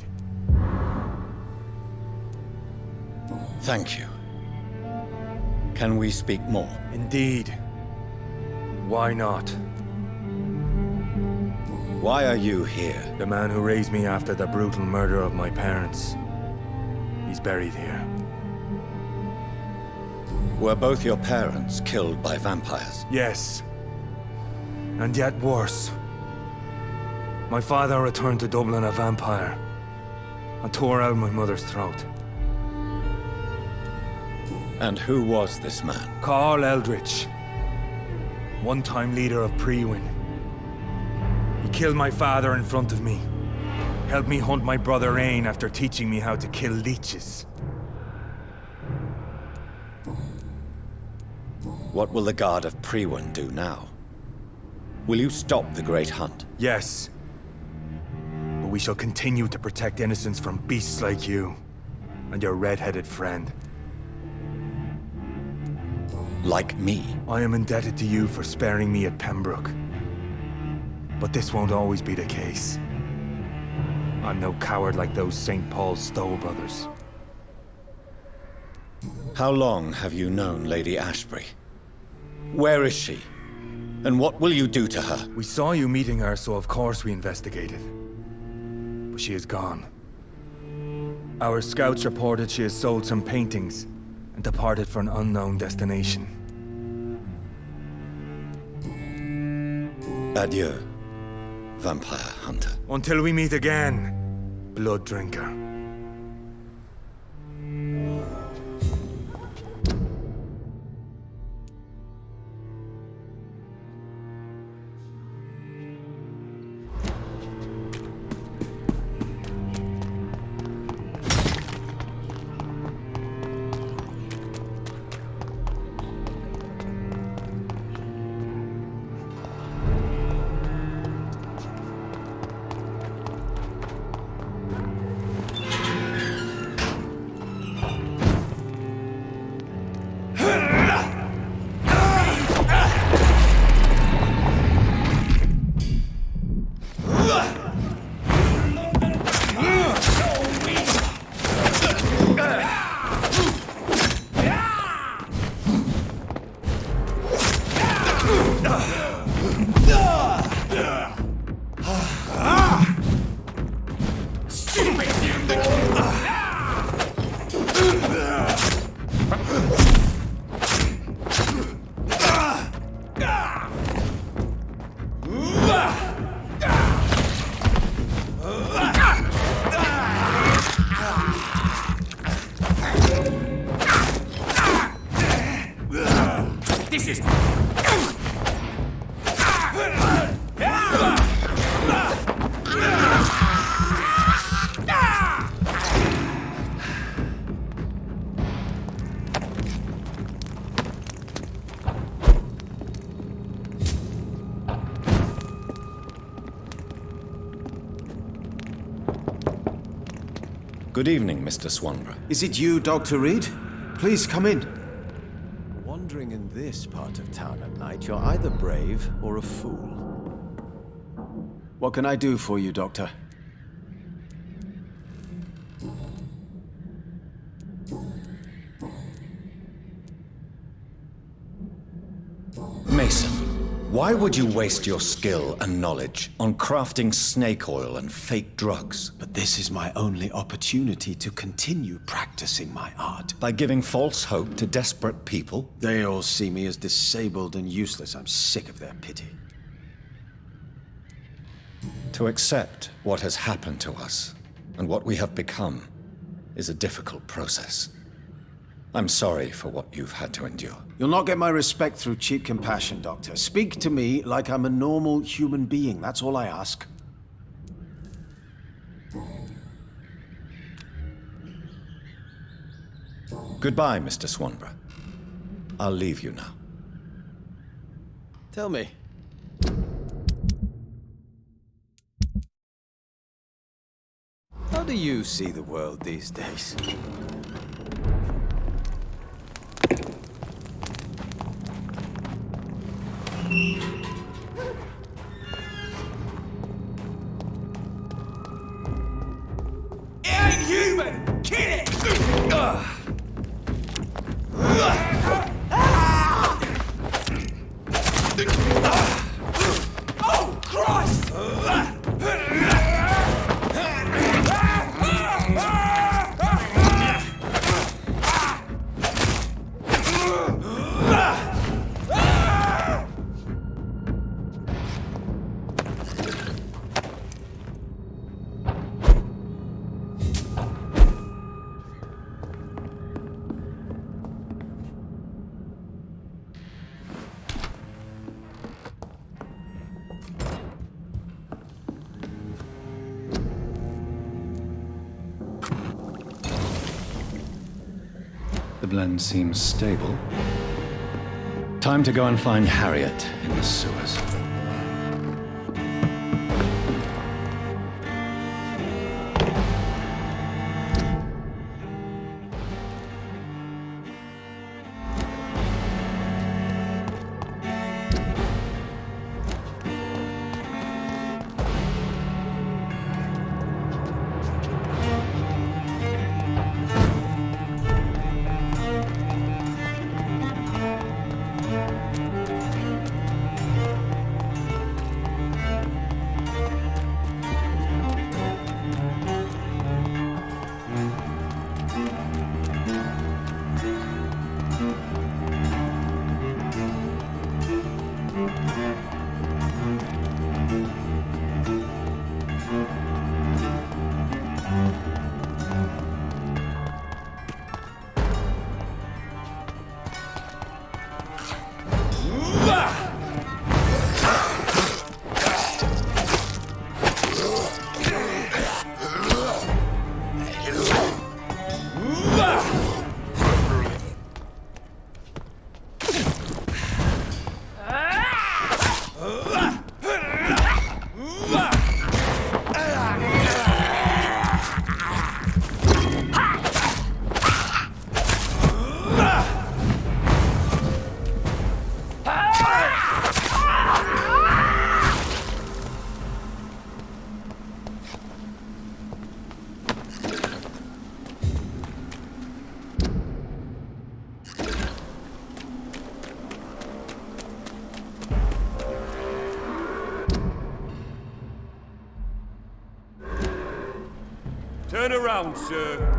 Thank you. Can we speak more? Indeed. Why not? Why are you here? The man who raised me after the brutal murder of my parents. He's buried here. Were both your parents killed by vampires? Yes. And yet worse. My father returned to Dublin a vampire and tore out my mother's throat. And who was this man? Carl Eldritch. One-time leader of Prewin. He killed my father in front of me. Helped me hunt my brother Ain after teaching me how to kill leeches. What will the Guard of Prewin do now? Will you stop the Great Hunt? Yes. But we shall continue to protect innocents from beasts like you and your red-headed friend. Like me? I am indebted to you for sparing me at Pembroke. But this won't always be the case. I'm no coward like those St. Paul's Stowe brothers. How long have you known Lady Ashbury? Where is she? And what will you do to her? We saw you meeting her, so of course we investigated. But she is gone. Our scouts reported she has sold some paintings and departed for an unknown destination. Adieu, vampire hunter. Until we meet again, blood drinker. Good evening, Mr. Swanborough. Is it you, Dr. Reed? Please come in. Wandering in this part of town at night, you're either brave or a fool. What can I do for you, Doctor? Mason, why would you waste your skill and knowledge on crafting snake oil and fake drugs? But this is my only opportunity to continue practicing my art. By giving false hope to desperate people? They all see me as disabled and useless. I'm sick of their pity. To accept what has happened to us and what we have become is a difficult process. I'm sorry for what you've had to endure. You'll not get my respect through cheap compassion, Doctor. Speak to me like I'm a normal human being. That's all I ask. Goodbye, Mr. Swanborough. I'll leave you now. Tell me. How do you see the world these days? Human! Kill it! Oh, Christ! The blend seems stable. Time to go and find Harriet in the sewers. Turn around, sir.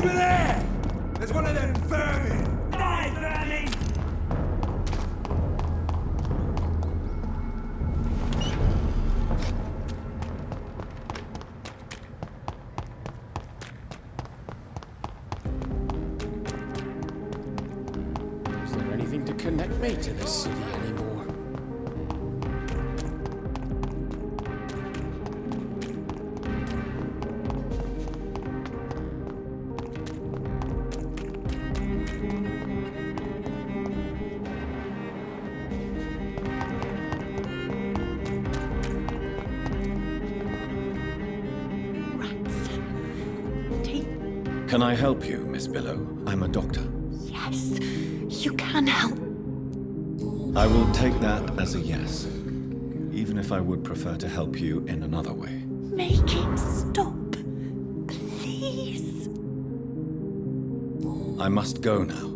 Over there! There's one of them vermin! Die, vermin! Is there anything to connect me to this city anymore? Can I help you, Miss Billow? I'm a doctor. Yes, you can help. I will take that as a yes, even if I would prefer to help you in another way. Make it stop. Please. I must go now.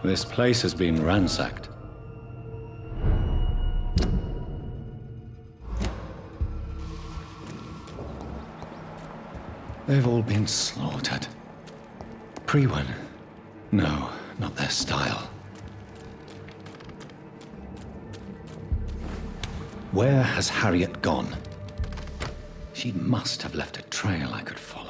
This place has been ransacked. They've all been slaughtered. Pre-one? No, not their style. Where has Harriet gone? She must have left a trail I could follow.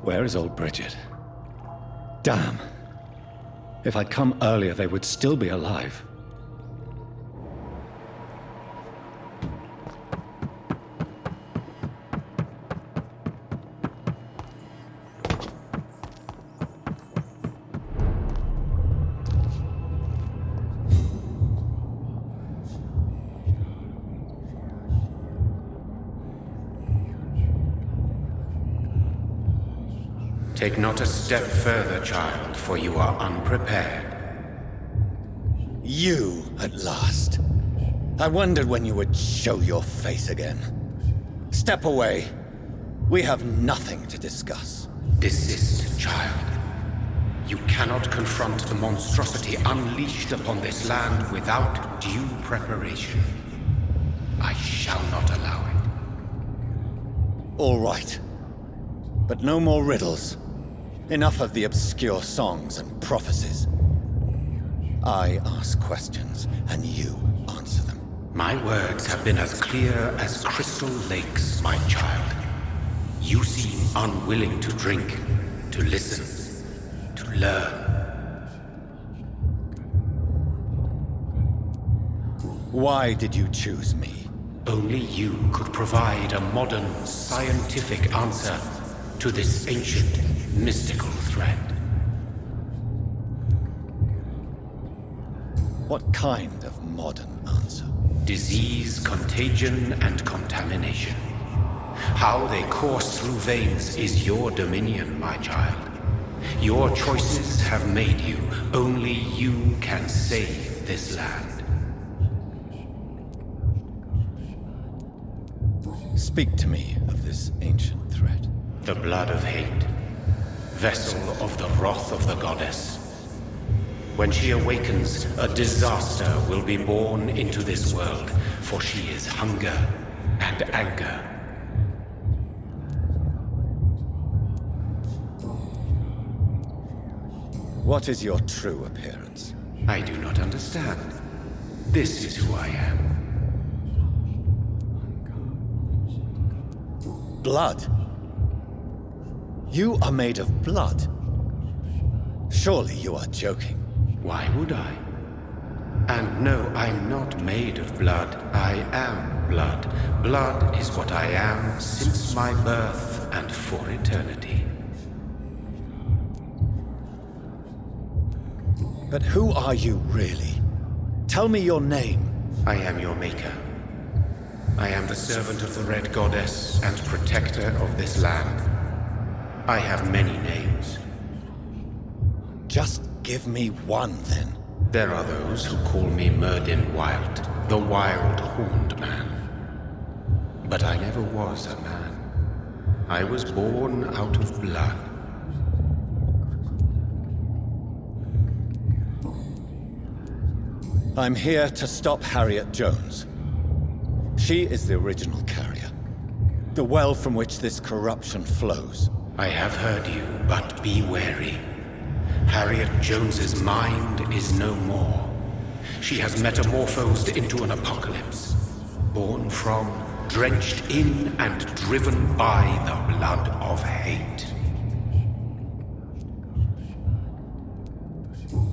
Where is old Bridget? Damn. If I'd come earlier, they would still be alive. Take not a step further, child, for you are unprepared. You, at last. I wondered when you would show your face again. Step away. We have nothing to discuss. Desist, child. You cannot confront the monstrosity unleashed upon this land without due preparation. I shall not allow it. All right. But no more riddles. Enough of the obscure songs and prophecies. I ask questions, and you answer them. My words have been as clear as crystal lakes, my child. You seem unwilling to drink, to listen, to learn. Why did you choose me? Only you could provide a modern, scientific answer to this ancient, mystical thread. What kind of modern answer? Disease, contagion, and contamination. How they course through veins is your dominion, my child. Your choices have made you. Only you can save this land. Speak to me of this ancient threat. The blood of hate. Vessel of the wrath of the goddess. When she awakens, a disaster will be born into this world, for she is hunger and anger. What is your true appearance? I do not understand. This is who I am. Blood? You are made of blood. Surely you are joking. Why would I? And no, I'm not made of blood. I am blood. Blood is what I am since my birth and for eternity. But who are you really? Tell me your name. I am your maker. I am the servant of the Red Goddess and protector of this land. I have many names. Just give me one, then. There are those who call me Myrddin Wild, the Wild Horned Man. But I never was a man. I was born out of blood. I'm here to stop Harriet Jones. She is the original carrier. The well from which this corruption flows. I have heard you, but be wary. Harriet Jones's mind is no more. She has metamorphosed into an apocalypse. Born from, drenched in, and driven by the blood of hate.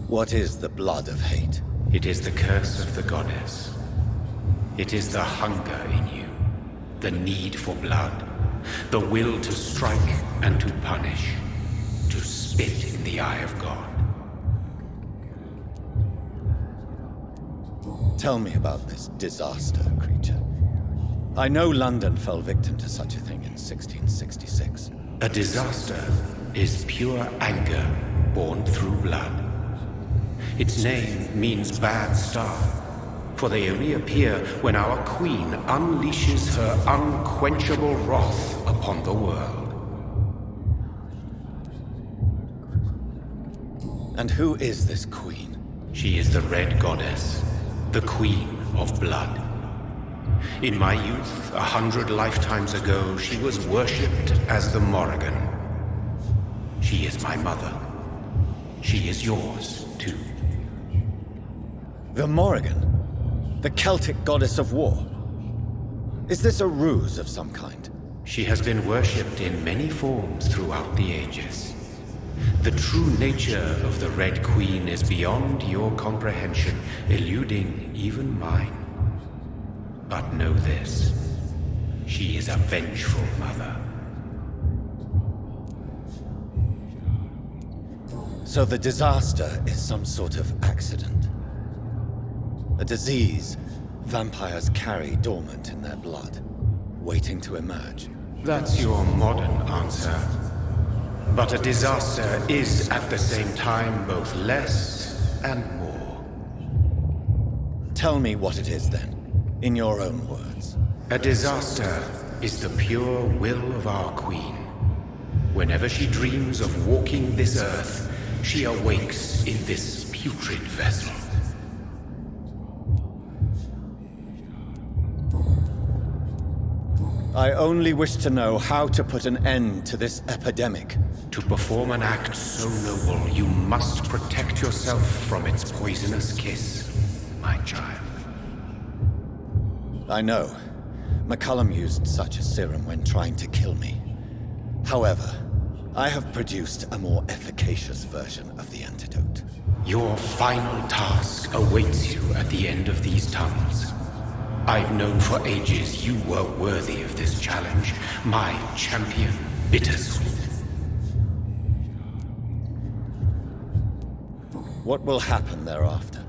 What is the blood of hate? It is the curse of the goddess. It is the hunger in you, the need for blood, the will to strike and to punish, to spit in the eye of God. Tell me about this disaster, creature. I know London fell victim to such a thing in 1666. A disaster is pure anger born through blood. Its name means bad star, for they only appear when our queen unleashes her unquenchable wrath upon the world. And who is this queen? She is the Red Goddess, the Queen of Blood. In my youth, 100 lifetimes ago, she was worshipped as the Morrigan. She is my mother. She is yours, too. The Morrigan? The Celtic goddess of war? Is this a ruse of some kind? She has been worshipped in many forms throughout the ages. The true nature of the Red Queen is beyond your comprehension, eluding even mine. But know this, she is a vengeful mother. So the disaster is some sort of accident. A disease vampires carry dormant in their blood, waiting to emerge. That's your modern answer. But a disaster is at the same time both less and more. Tell me what it is then, in your own words. A disaster is the pure will of our queen. Whenever she dreams of walking this earth, she awakes in this putrid vessel. I only wish to know how to put an end to this epidemic. To perform an act so noble, you must protect yourself from its poisonous kiss, my child. I know. McCullum used such a serum when trying to kill me. However, I have produced a more efficacious version of the antidote. Your final task awaits you at the end of these tunnels. I've known for ages you were worthy of this challenge, my champion, Bittersweet. What will happen thereafter?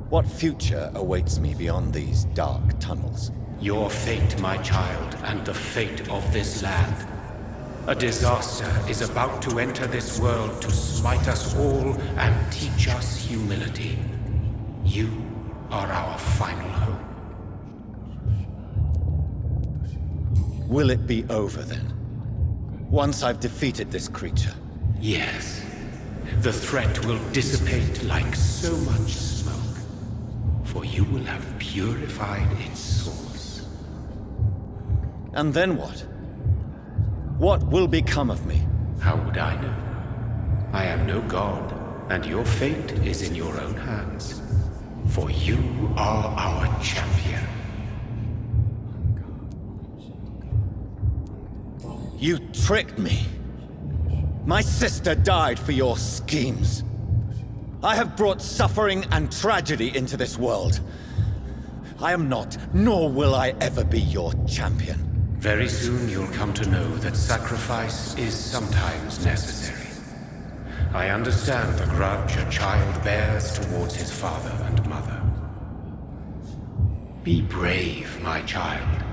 What future awaits me beyond these dark tunnels? Your fate, my child, and the fate of this land. A disaster is about to enter this world to smite us all and teach us humility. You are our final hope. Will it be over then? Once I've defeated this creature? Yes. The threat will dissipate like so much smoke, for you will have purified its source. And then what? What will become of me? How would I know? I am no god, and your fate is in your own hands. For you are our champion. You tricked me. My sister died for your schemes. I have brought suffering and tragedy into this world. I am not, nor will I ever be your champion. Very soon you'll come to know that sacrifice is sometimes necessary. I understand the grudge a child bears towards his father and mother. Be brave, my child.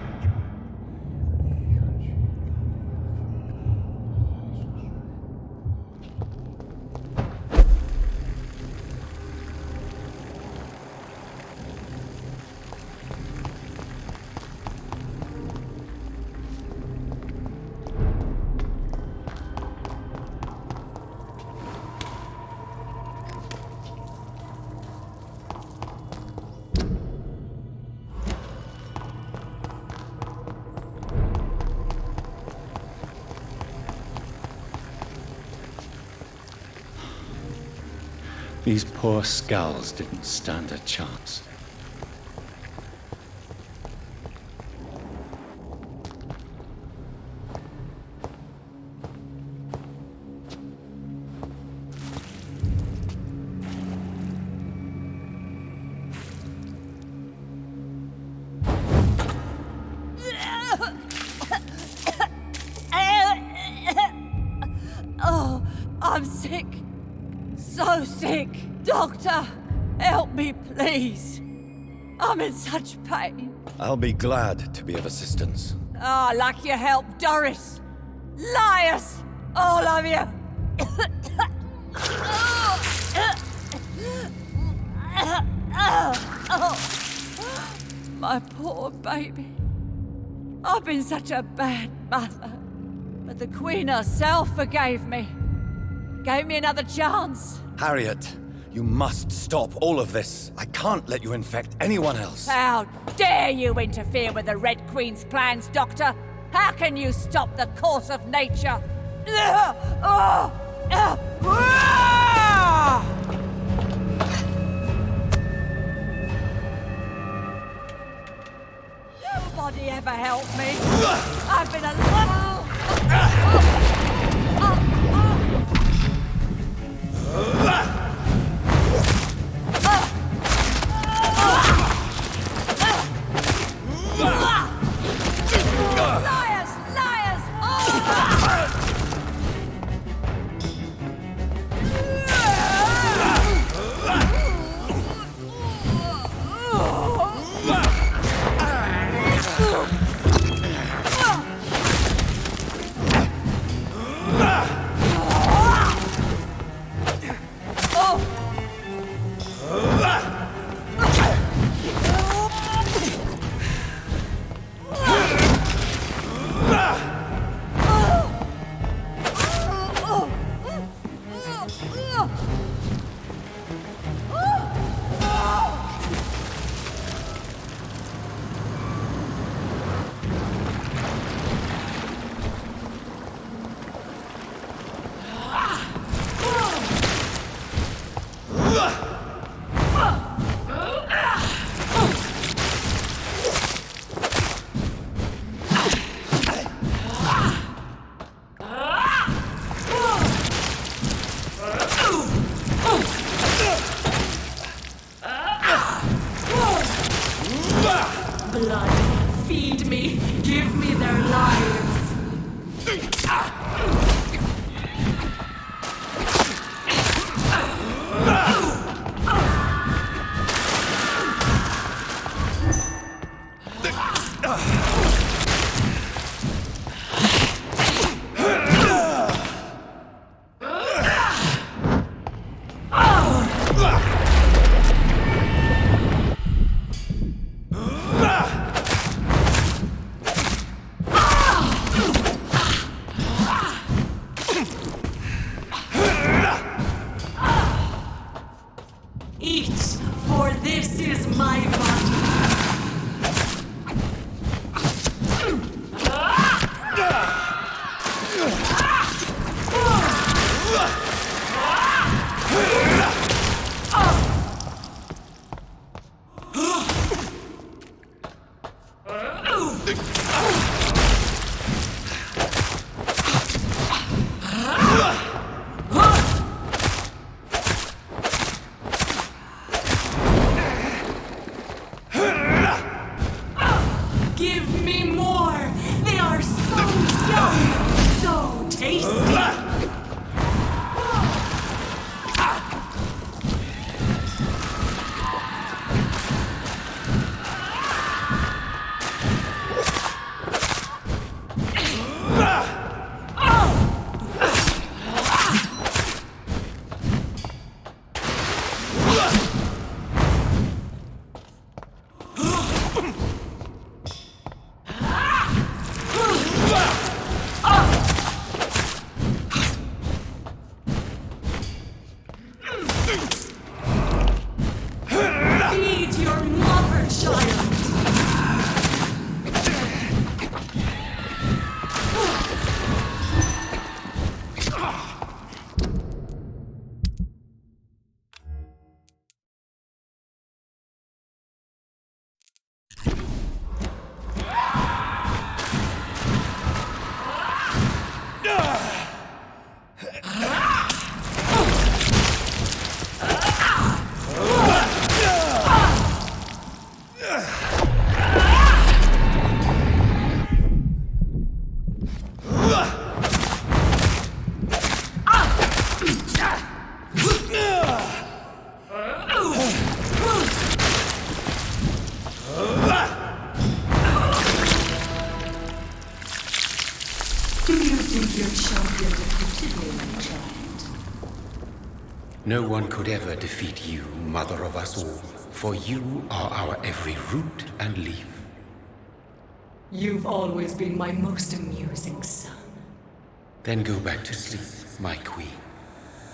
These poor skulls didn't stand a chance. Oh, I'm sick. So sick. Doctor, help me, please. I'm in such pain. I'll be glad to be of assistance. Ah, like your help, Doris. Liars! All of you! My poor baby. I've been such a bad mother. But the Queen herself forgave me. Gave me another chance. Harriet, you must stop all of this. I can't let you infect anyone else. How dare you interfere with the Red Queen's plans, Doctor? How can you stop the course of nature? Nobody ever help me? I've been alone. Liars! Liars! Blood, feed me, give me their lives. No one could ever defeat you, mother of us all, for you are our every root and leaf. You've always been my most amusing son. Then go back to sleep, my queen,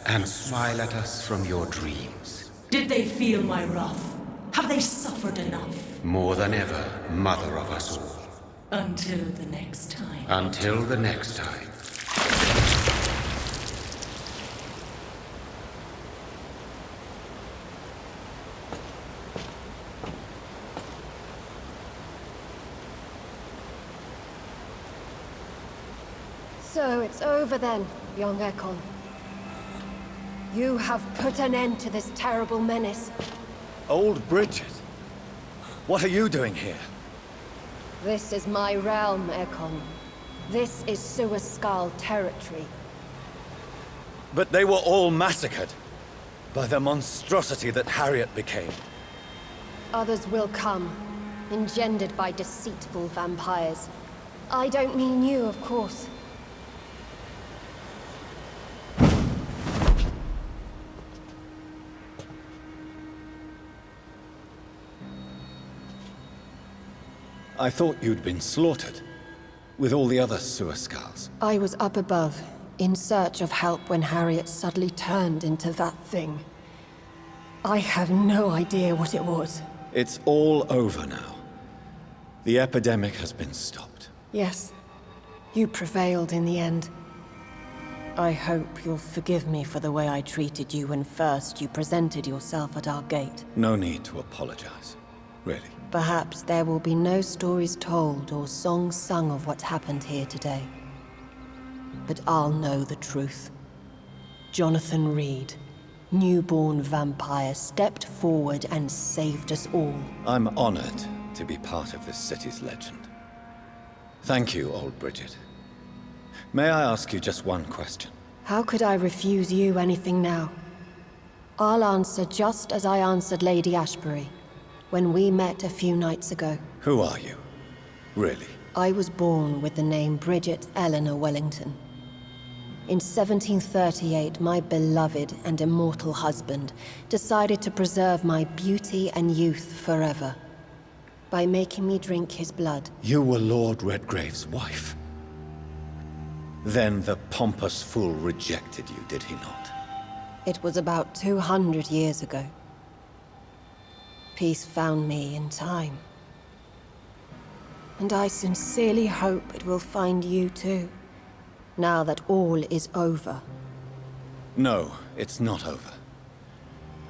and smile at us from your dreams. Did they feel my wrath? Have they suffered enough? More than ever, mother of us all. Until the next time. Until the next time. So it's over then, young Ekon. You have put an end to this terrible menace. Old Bridget? What are you doing here? This is my realm, Ekon. This is Suascal territory. But they were all massacred by the monstrosity that Harriet became. Others will come, engendered by deceitful vampires. I don't mean you, of course. I thought you'd been slaughtered, with all the other Suascals. I was up above, in search of help when Harriet suddenly turned into that thing. I have no idea what it was. It's all over now. The epidemic has been stopped. Yes, you prevailed in the end. I hope you'll forgive me for the way I treated you when first you presented yourself at our gate. No need to apologize, really. Perhaps there will be no stories told or songs sung of what happened here today. But I'll know the truth. Jonathan Reed, newborn vampire, stepped forward and saved us all. I'm honored to be part of this city's legend. Thank you, old Bridget. May I ask you just one question? How could I refuse you anything now? I'll answer just as I answered Lady Ashbury when we met a few nights ago. Who are you? Really? I was born with the name Bridget Eleanor Wellington. In 1738, my beloved and immortal husband decided to preserve my beauty and youth forever by making me drink his blood. You were Lord Redgrave's wife. Then the pompous fool rejected you, did he not? It was about 200 years ago. Peace found me in time. And I sincerely hope it will find you too, now that all is over. No, it's not over.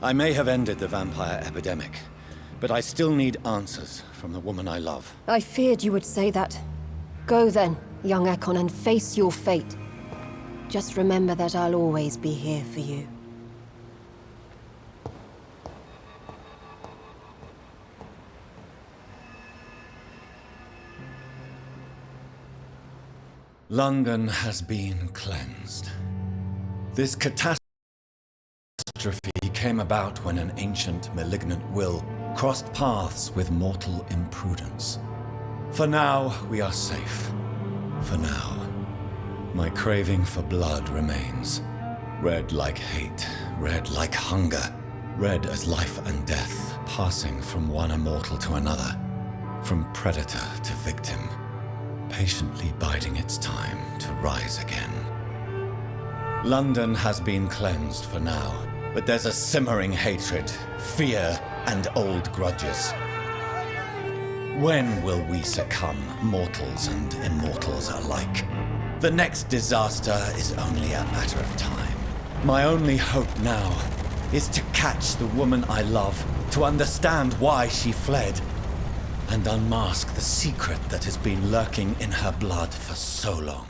I may have ended the vampire epidemic, but I still need answers from the woman I love. I feared you would say that. Go then, young Ekon, and face your fate. Just remember that I'll always be here for you. London has been cleansed. This catastrophe came about when an ancient, malignant will crossed paths with mortal imprudence. For now, we are safe. For now. My craving for blood remains. Red like hate, red like hunger, red as life and death, passing from one immortal to another, from predator to victim, patiently biding its time to rise again. London has been cleansed for now, but there's a simmering hatred, fear, and old grudges. When will we succumb, mortals and immortals alike? The next disaster is only a matter of time. My only hope now is to catch the woman I love, to understand why she fled, and unmask the secret that has been lurking in her blood for so long.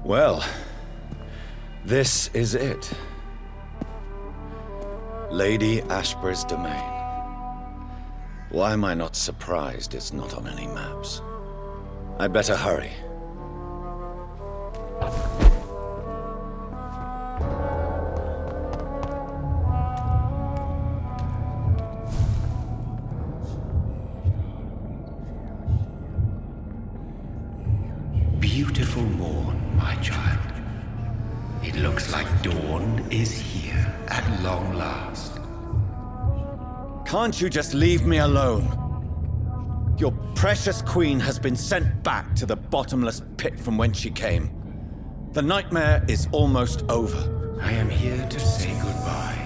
Well, this is it. Lady Ashbury's domain. Why am I not surprised it's not on any maps? I'd better hurry. Beautiful morn, my child. It looks like dawn is here at long last. Can't you just leave me alone? Your precious queen has been sent back to the bottomless pit from whence she came. The nightmare is almost over. I am here to say goodbye.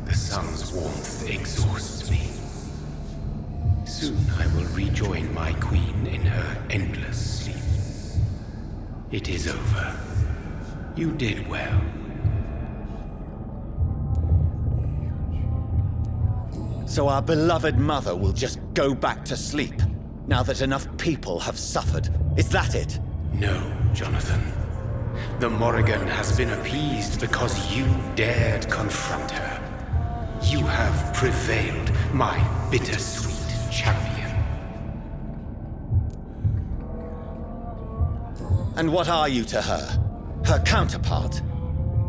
The sun's warmth exhausts me. Soon I will rejoin my queen in her endless sleep. It is over. You did well. So our beloved mother will just go back to sleep, now that enough people have suffered. Is that it? No, Jonathan. The Morrigan has been appeased because you dared confront her. You have prevailed, my bittersweet champion. And what are you to her? Her counterpart?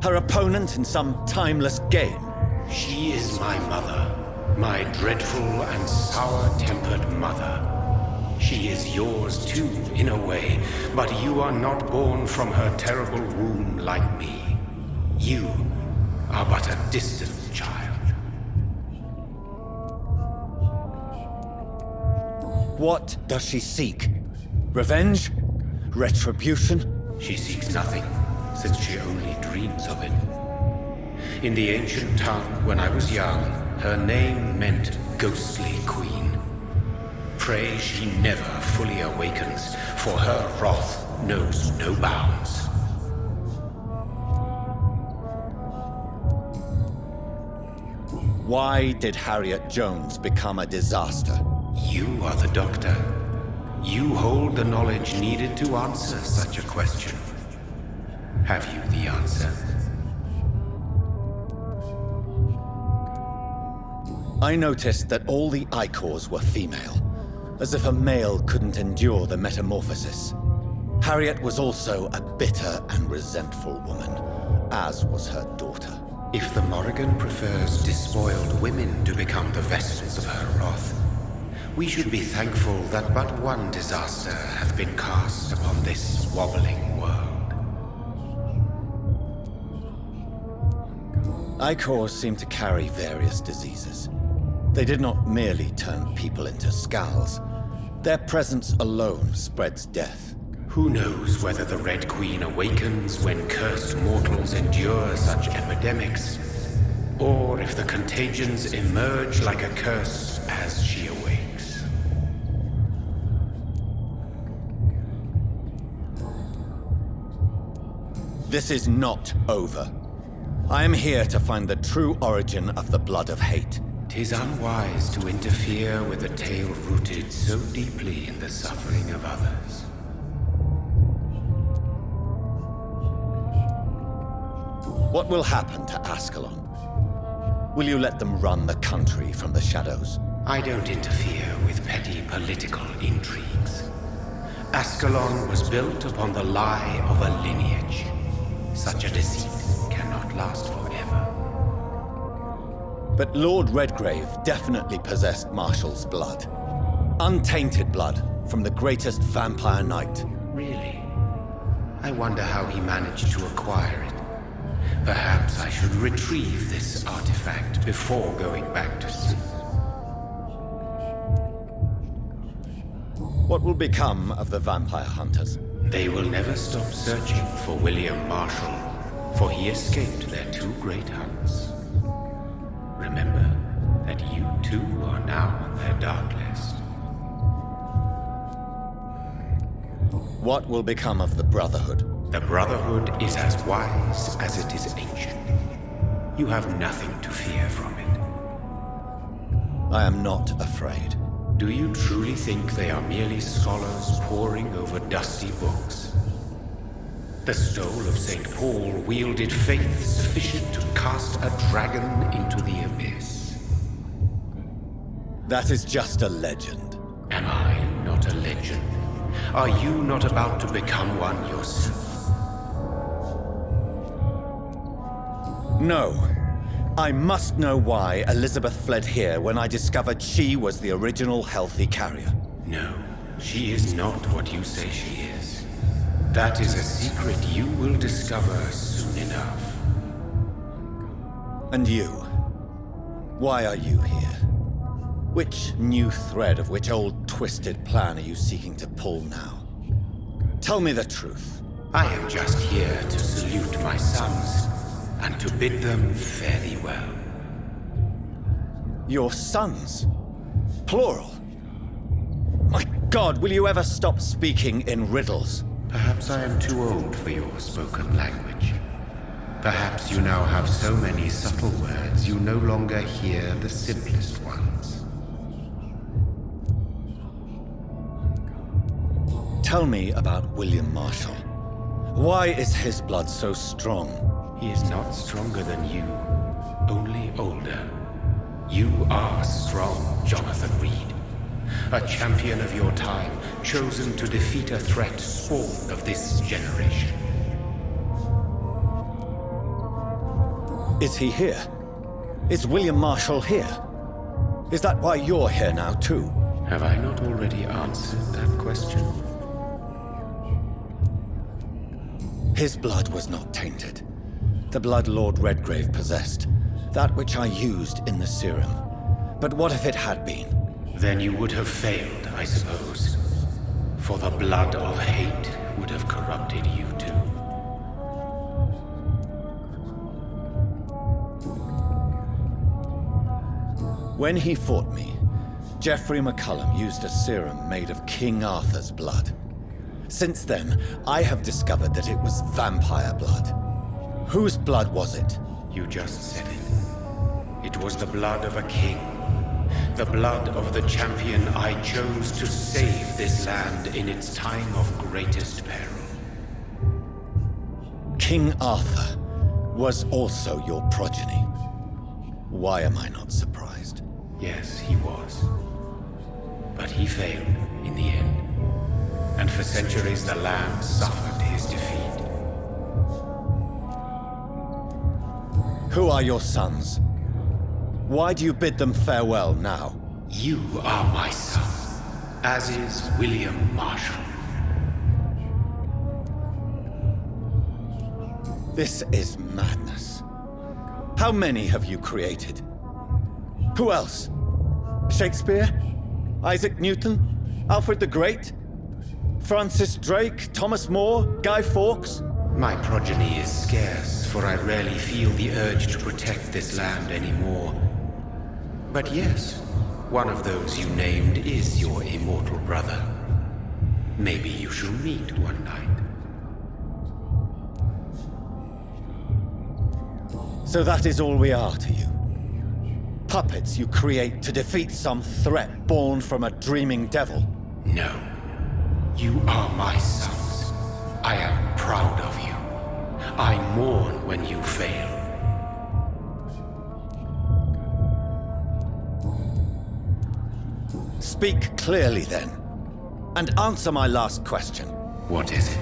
Her opponent in some timeless game? She is my mother. My dreadful and sour-tempered mother. She is yours too, in a way, but you are not born from her terrible womb like me. You are but a distant child. What does she seek? Revenge? Retribution? She seeks nothing, since she only dreams of it. In the ancient tongue, when I was young, her name meant ghostly queen. Pray she never fully awakens, for her wrath knows no bounds. Why did Harriet Jones become a disaster? You are the doctor. You hold the knowledge needed to answer such a question. Have you the answer? I noticed that all the Icors were female, as if a male couldn't endure the metamorphosis. Harriet was also a bitter and resentful woman, as was her daughter. If the Morrigan prefers despoiled women to become the vessels of her wrath, we should be thankful that but one disaster hath been cast upon this wobbling world. Icors seem to carry various diseases. They did not merely turn people into skulls. Their presence alone spreads death. Who knows whether the Red Queen awakens when cursed mortals endure such epidemics, or if the contagions emerge like a curse as she awakes. This is not over. I am here to find the true origin of the blood of hate. 'Tis unwise to interfere with a tale rooted so deeply in the suffering of others. What will happen to Ascalon? Will you let them run the country from the shadows? I don't interfere with petty political intrigues. Ascalon was built upon the lie of a lineage. Such a deceit cannot last forever. But Lord Redgrave definitely possessed Marshall's blood. Untainted blood from the greatest vampire knight. Really? I wonder how he managed to acquire it. Perhaps I should retrieve this artifact before going back to sleep. What will become of the vampire hunters? They will never stop searching for William Marshall, for he escaped their two great hunts. Remember that you too are now on their dark list. What will become of the Brotherhood? The Brotherhood is as wise as it is ancient. You have nothing to fear from it. I am not afraid. Do you truly think they are merely scholars poring over dusty books? The stole of St. Paul wielded faith sufficient to cast a dragon into the abyss. That is just a legend. Am I not a legend? Are you not about to become one yourself? No. I must know why Elizabeth fled here when I discovered she was the original healthy carrier. No, she is not what you say she is. That is a secret you will discover soon enough. And you? Why are you here? Which new thread of which old twisted plan are you seeking to pull now? Tell me the truth. I am just here to salute my sons, and to bid them fare thee well. Your sons? Plural? My God, will you ever stop speaking in riddles? Perhaps I am too old for your spoken language. Perhaps you now have so many subtle words you no longer hear the simplest ones. Tell me about William Marshall. Why is his blood so strong? He is not stronger than you, only older. You are strong, Jonathan Reed. A champion of your time, chosen to defeat a threat spawned of this generation. Is he here? Is William Marshall here? Is that why you're here now, too? Have I not already answered that question? His blood was not tainted. The blood Lord Redgrave possessed. That which I used in the serum. But what if it had been? Then you would have failed, I suppose. For the blood of hate would have corrupted you too. When he fought me, Geoffrey McCullum used a serum made of King Arthur's blood. Since then, I have discovered that it was vampire blood. Whose blood was it? You just said it. It was the blood of a king. The blood of the champion I chose to save this land in its time of greatest peril. King Arthur was also your progeny. Why am I not surprised? Yes, he was. But he failed in the end. And for centuries the land suffered his defeat. Who are your sons? Why do you bid them farewell now? You are my son, as is William Marshall. This is madness. How many have you created? Who else? Shakespeare? Isaac Newton? Alfred the Great? Francis Drake? Thomas More? Guy Fawkes? My progeny is scarce, for I rarely feel the urge to protect this land anymore. But yes, one of those you named is your immortal brother. Maybe you shall meet one night. So that is all we are to you? Puppets you create to defeat some threat born from a dreaming devil? No. You are my sons. I am proud of you. I mourn when you fail. Speak clearly then, and answer my last question. What is it?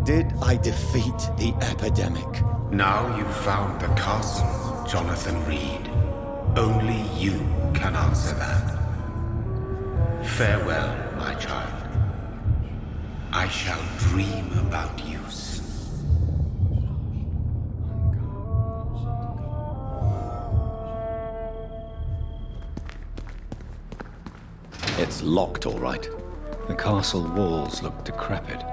Did I defeat the epidemic? Now you've found the castle, Jonathan Reed. Only you can answer that. Farewell, my child. I shall dream about you soon. It's locked, all right. The castle walls look decrepit.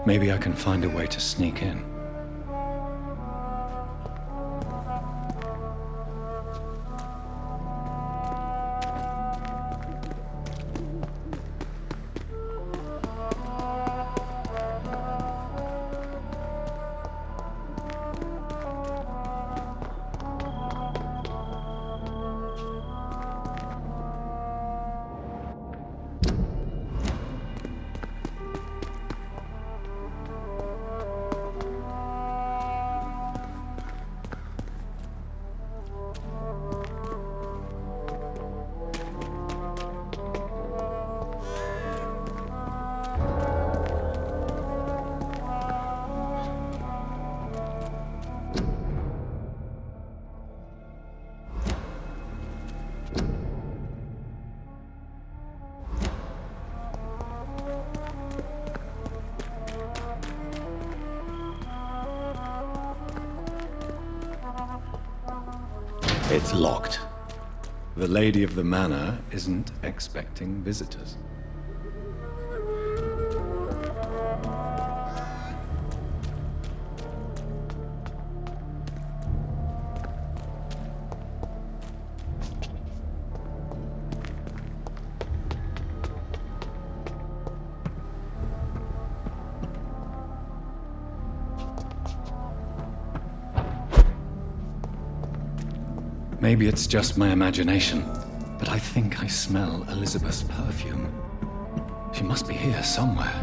Maybe I can find a way to sneak in. It's locked. The lady of the manor isn't expecting visitors. Maybe it's just my imagination, but I think I smell Elizabeth's perfume. She must be here somewhere.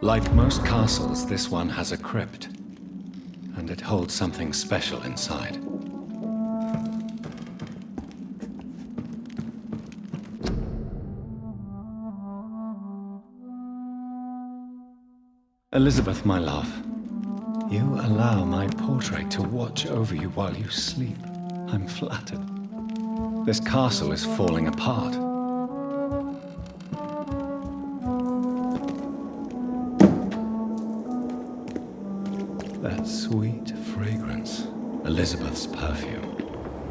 Like most castles, this one has a crypt, and it holds something special inside. Elizabeth, my love, you allow my portrait to watch over you while you sleep. I'm flattered. This castle is falling apart. That sweet fragrance, Elizabeth's perfume.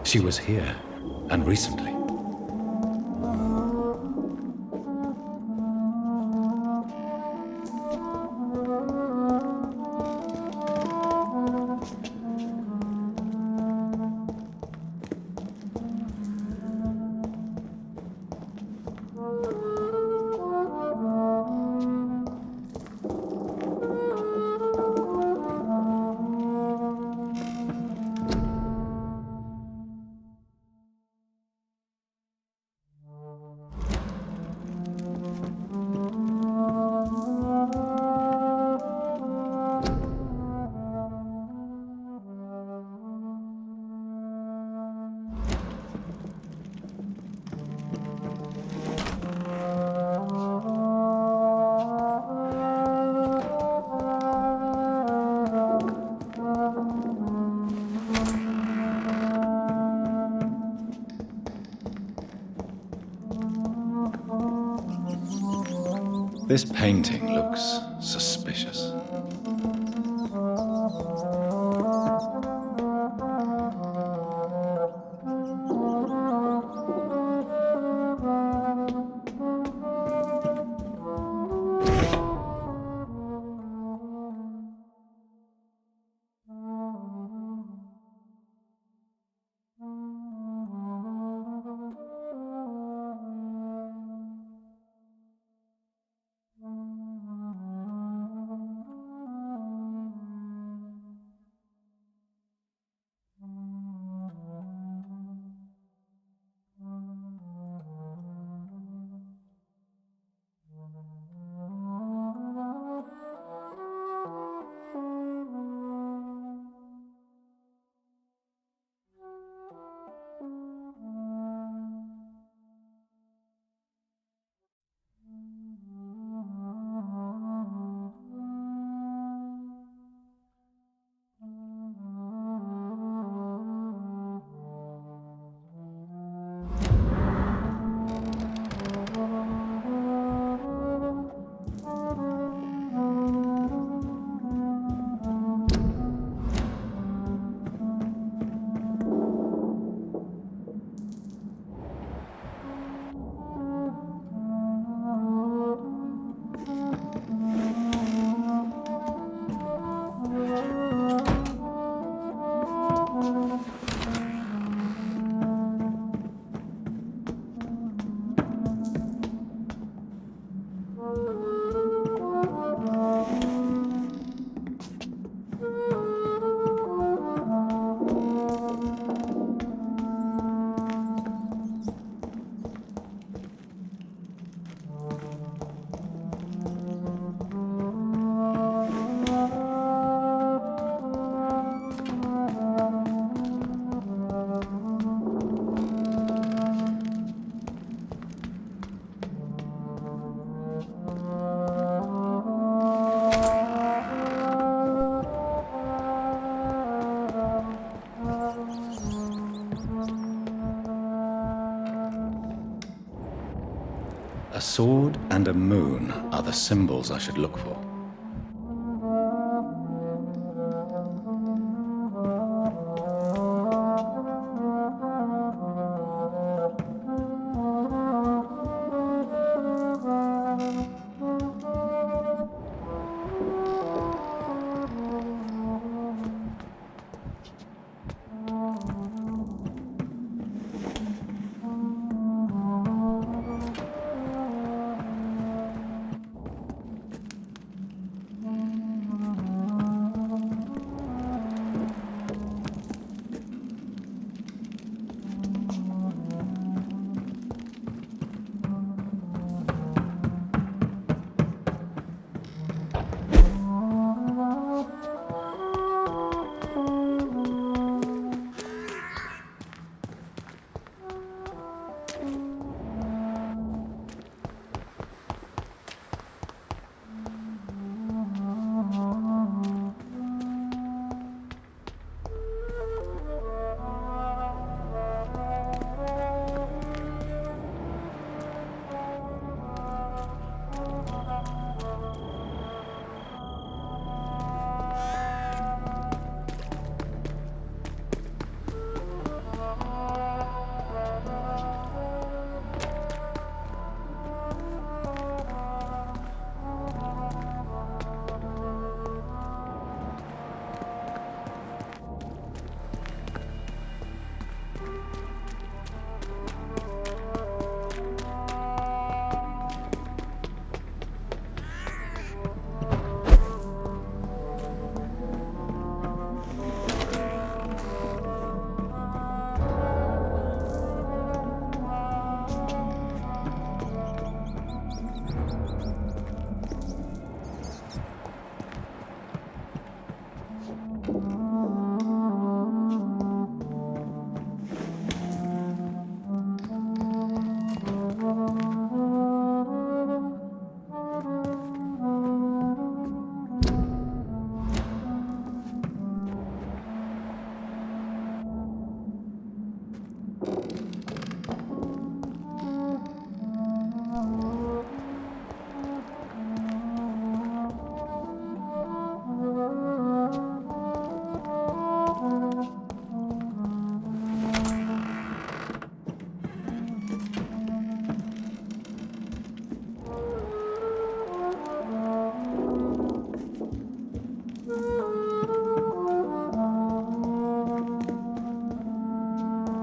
She was here, and recently. This painting looks suspicious. A sword and a moon are the symbols I should look for.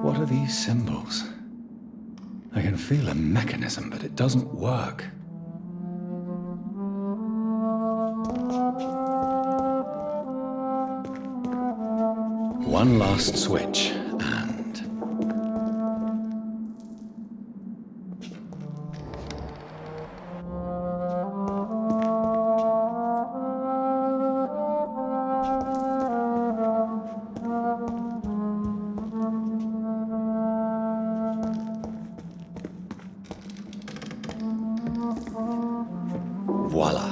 What are these symbols? I can feel a mechanism, but it doesn't work. One last switch, and... voila.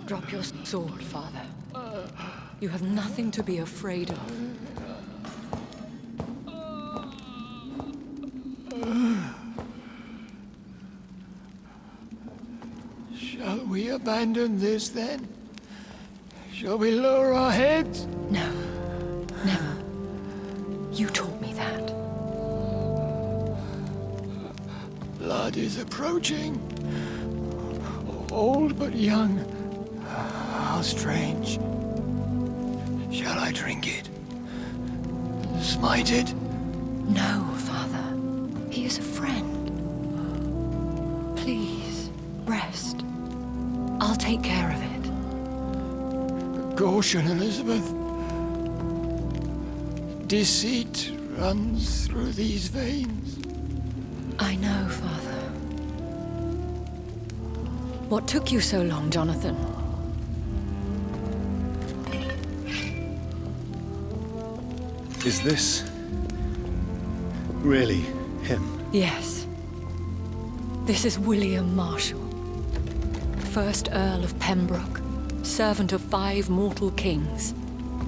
Drop your sword, Father. You have nothing to be afraid of. Shall we abandon this then? Shall we lower our heads? No. Never. You taught me that. Blood is approaching. Old but young. How strange. Shall I drink it? Smite it? No, Father. He is a friend. Please, rest. I'll take care of it. Caution, Elizabeth. Deceit runs through these veins. I know, Father. What took you so long, Jonathan? Is this really him? Yes. This is William Marshall, 1st Earl of Pembroke, servant of 5 mortal kings,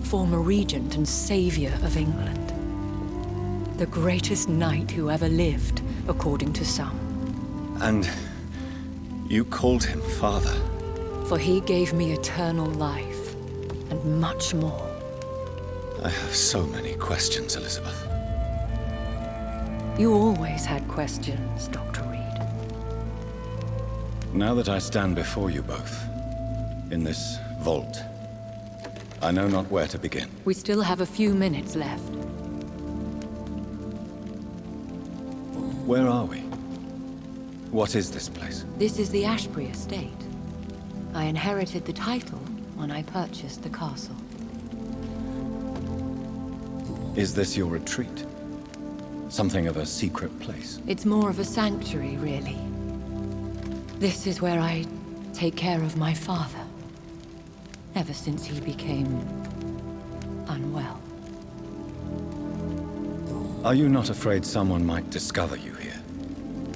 former regent and saviour of England. The greatest knight who ever lived, according to some. And you called him father? For he gave me eternal life, and much more. I have so many questions, Elizabeth. You always had questions, Dr. Reed. Now that I stand before you both, in this vault, I know not where to begin. We still have a few minutes left. Where are we? What is this place? This is the Ashbury estate. I inherited the title when I purchased the castle. Is this your retreat? Something of a secret place? It's more of a sanctuary, really. This is where I take care of my father. Ever since he became unwell. Are you not afraid someone might discover you here?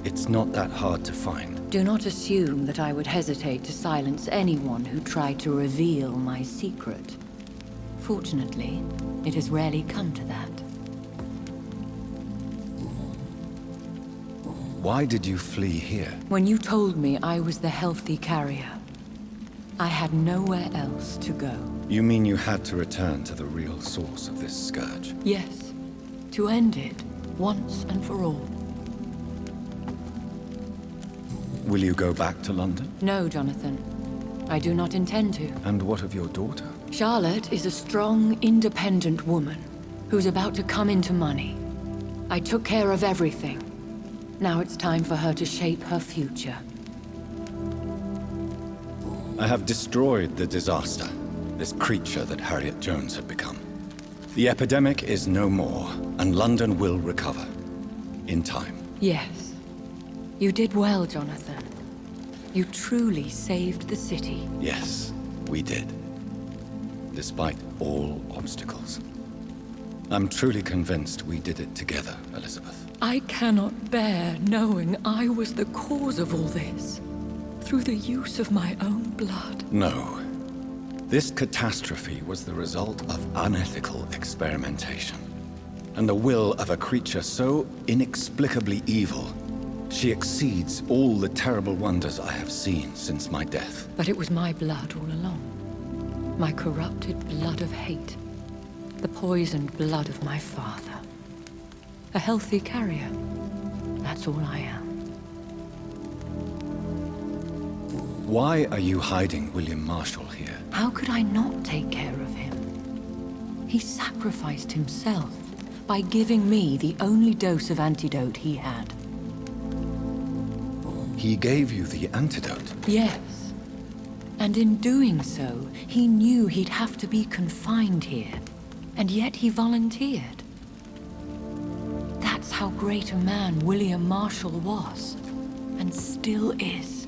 It's not that hard to find. Do not assume that I would hesitate to silence anyone who tried to reveal my secret. Fortunately, it has rarely come to that. Why did you flee here? When you told me I was the healthy carrier, I had nowhere else to go. You mean you had to return to the real source of this scourge? Yes, to end it, once and for all. Will you go back to London? No, Jonathan. I do not intend to. And what of your daughter? Charlotte is a strong, independent woman who's about to come into money. I took care of everything. Now it's time for her to shape her future. I have destroyed the disaster, this creature that Harriet Jones had become. The epidemic is no more, and London will recover. In time. Yes. You did well, Jonathan. You truly saved the city. Yes, we did. despite all obstacles. I'm truly convinced we did it together, Elizabeth. I cannot bear knowing I was the cause of all this, through the use of my own blood. No. This catastrophe was the result of unethical experimentation, and the will of a creature so inexplicably evil, she exceeds all the terrible wonders I have seen since my death. But it was my blood all along. My corrupted blood of hate. The poisoned blood of my father. A healthy carrier. That's all I am. Why are you hiding William Marshall here? How could I not take care of him? He sacrificed himself by giving me the only dose of antidote he had. He gave you the antidote? Yes. And in doing so, he knew he'd have to be confined here. And yet he volunteered. That's how great a man William Marshall was. And still is.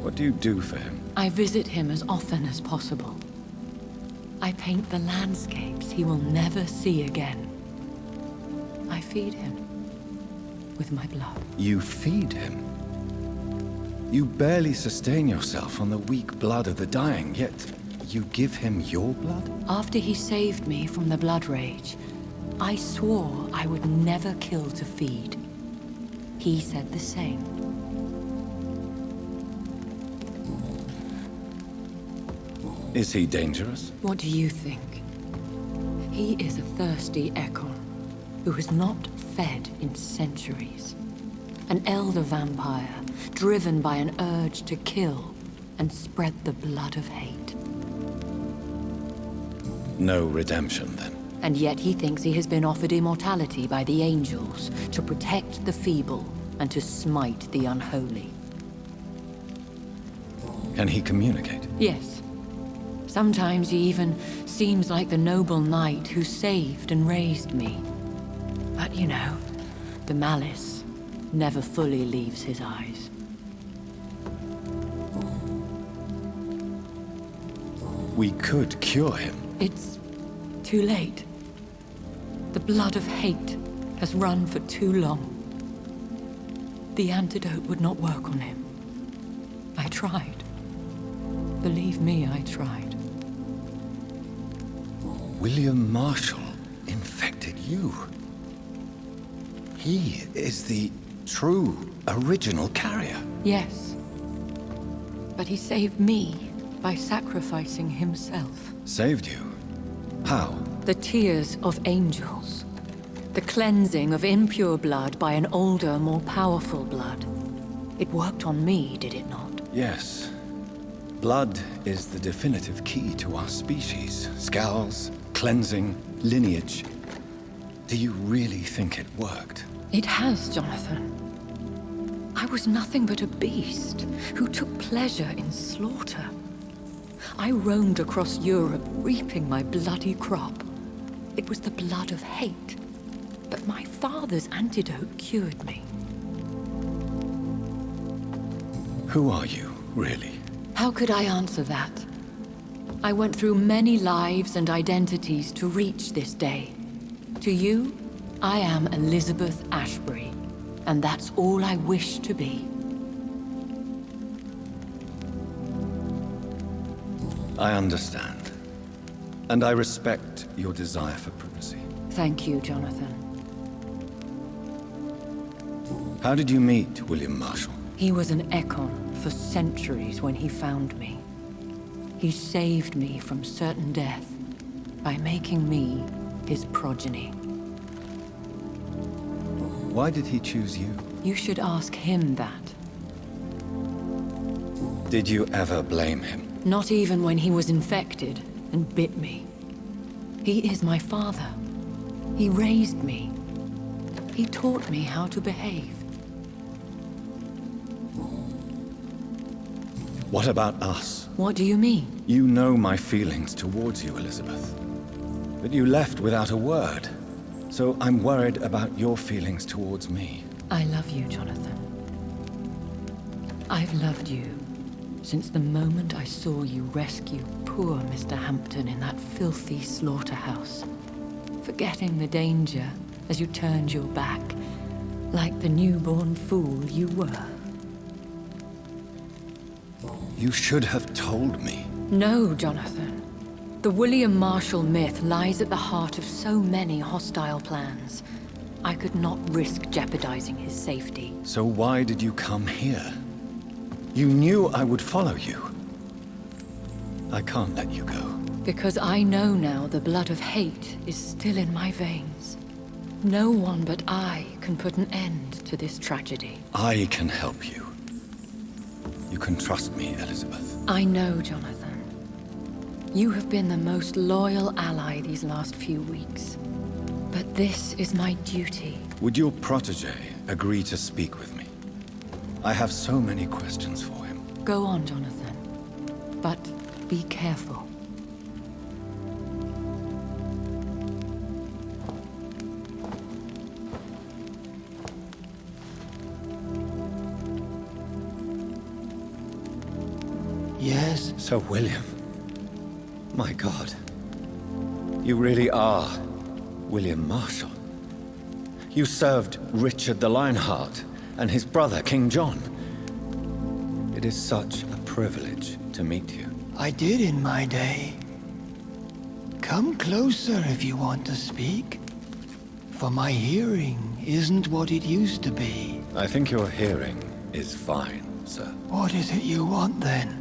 What do you do for him? I visit him as often as possible. I paint the landscapes he will never see again. I feed him with my blood. You feed him? You barely sustain yourself on the weak blood of the dying, yet you give him your blood? After he saved me from the blood rage, I swore I would never kill to feed. He said the same. Is he dangerous? What do you think? He is a thirsty Ekon, who has not fed in centuries. An elder vampire, driven by an urge to kill and spread the blood of hate. No redemption, then? And yet he thinks he has been offered immortality by the angels to protect the feeble and to smite the unholy. Can he communicate? Yes. Sometimes he even seems like the noble knight who saved and raised me. But you know, the malice never fully leaves his eyes. We could cure him. It's too late. The blood of hate has run for too long. The antidote would not work on him. I tried. Believe me, I tried. William Marshall infected you. He is the true, original carrier. Yes. But he saved me by sacrificing himself. Saved you? How? The tears of angels. The cleansing of impure blood by an older, more powerful blood. It worked on me, did it not? Yes. Blood is the definitive key to our species. Scowls, cleansing, lineage. Do you really think it worked? It has, Jonathan. I was nothing but a beast who took pleasure in slaughter. I roamed across Europe, reaping my bloody crop. It was the blood of hate. But my father's antidote cured me. Who are you, really? How could I answer that? I went through many lives and identities to reach this day. To you, I am Elizabeth Ashbury, and that's all I wish to be. I understand. And I respect your desire for privacy. Thank you, Jonathan. How did you meet William Marshall? He was an Ekon for centuries when he found me. He saved me from certain death by making me his progeny. Why did he choose you? You should ask him that. Did you ever blame him? Not even when he was infected and bit me. He is my father. He raised me. He taught me how to behave. What about us? What do you mean? You know my feelings towards you, Elizabeth. But you left without a word. So I'm worried about your feelings towards me. I love you, Jonathan. I've loved you since the moment I saw you rescue poor Mr. Hampton in that filthy slaughterhouse, forgetting the danger as you turned your back, like the newborn fool you were. You should have told me. No, Jonathan. The William Marshall myth lies at the heart of so many hostile plans. I could not risk jeopardizing his safety. So why did you come here? You knew I would follow you. I can't let you go. Because I know now the blood of hate is still in my veins. No one but I can put an end to this tragedy. I can help you. You can trust me, Elizabeth. I know, Jonathan. You have been the most loyal ally these last few weeks. But this is my duty. Would your protege agree to speak with me? I have so many questions for him. Go on, Jonathan. But be careful. Yes? Sir William. My God. You really are William Marshall. You served Richard the Lionheart and his brother, King John. It is such a privilege to meet you. I did in my day. Come closer if you want to speak. For my hearing isn't what it used to be. I think your hearing is fine, sir. What is it you want then?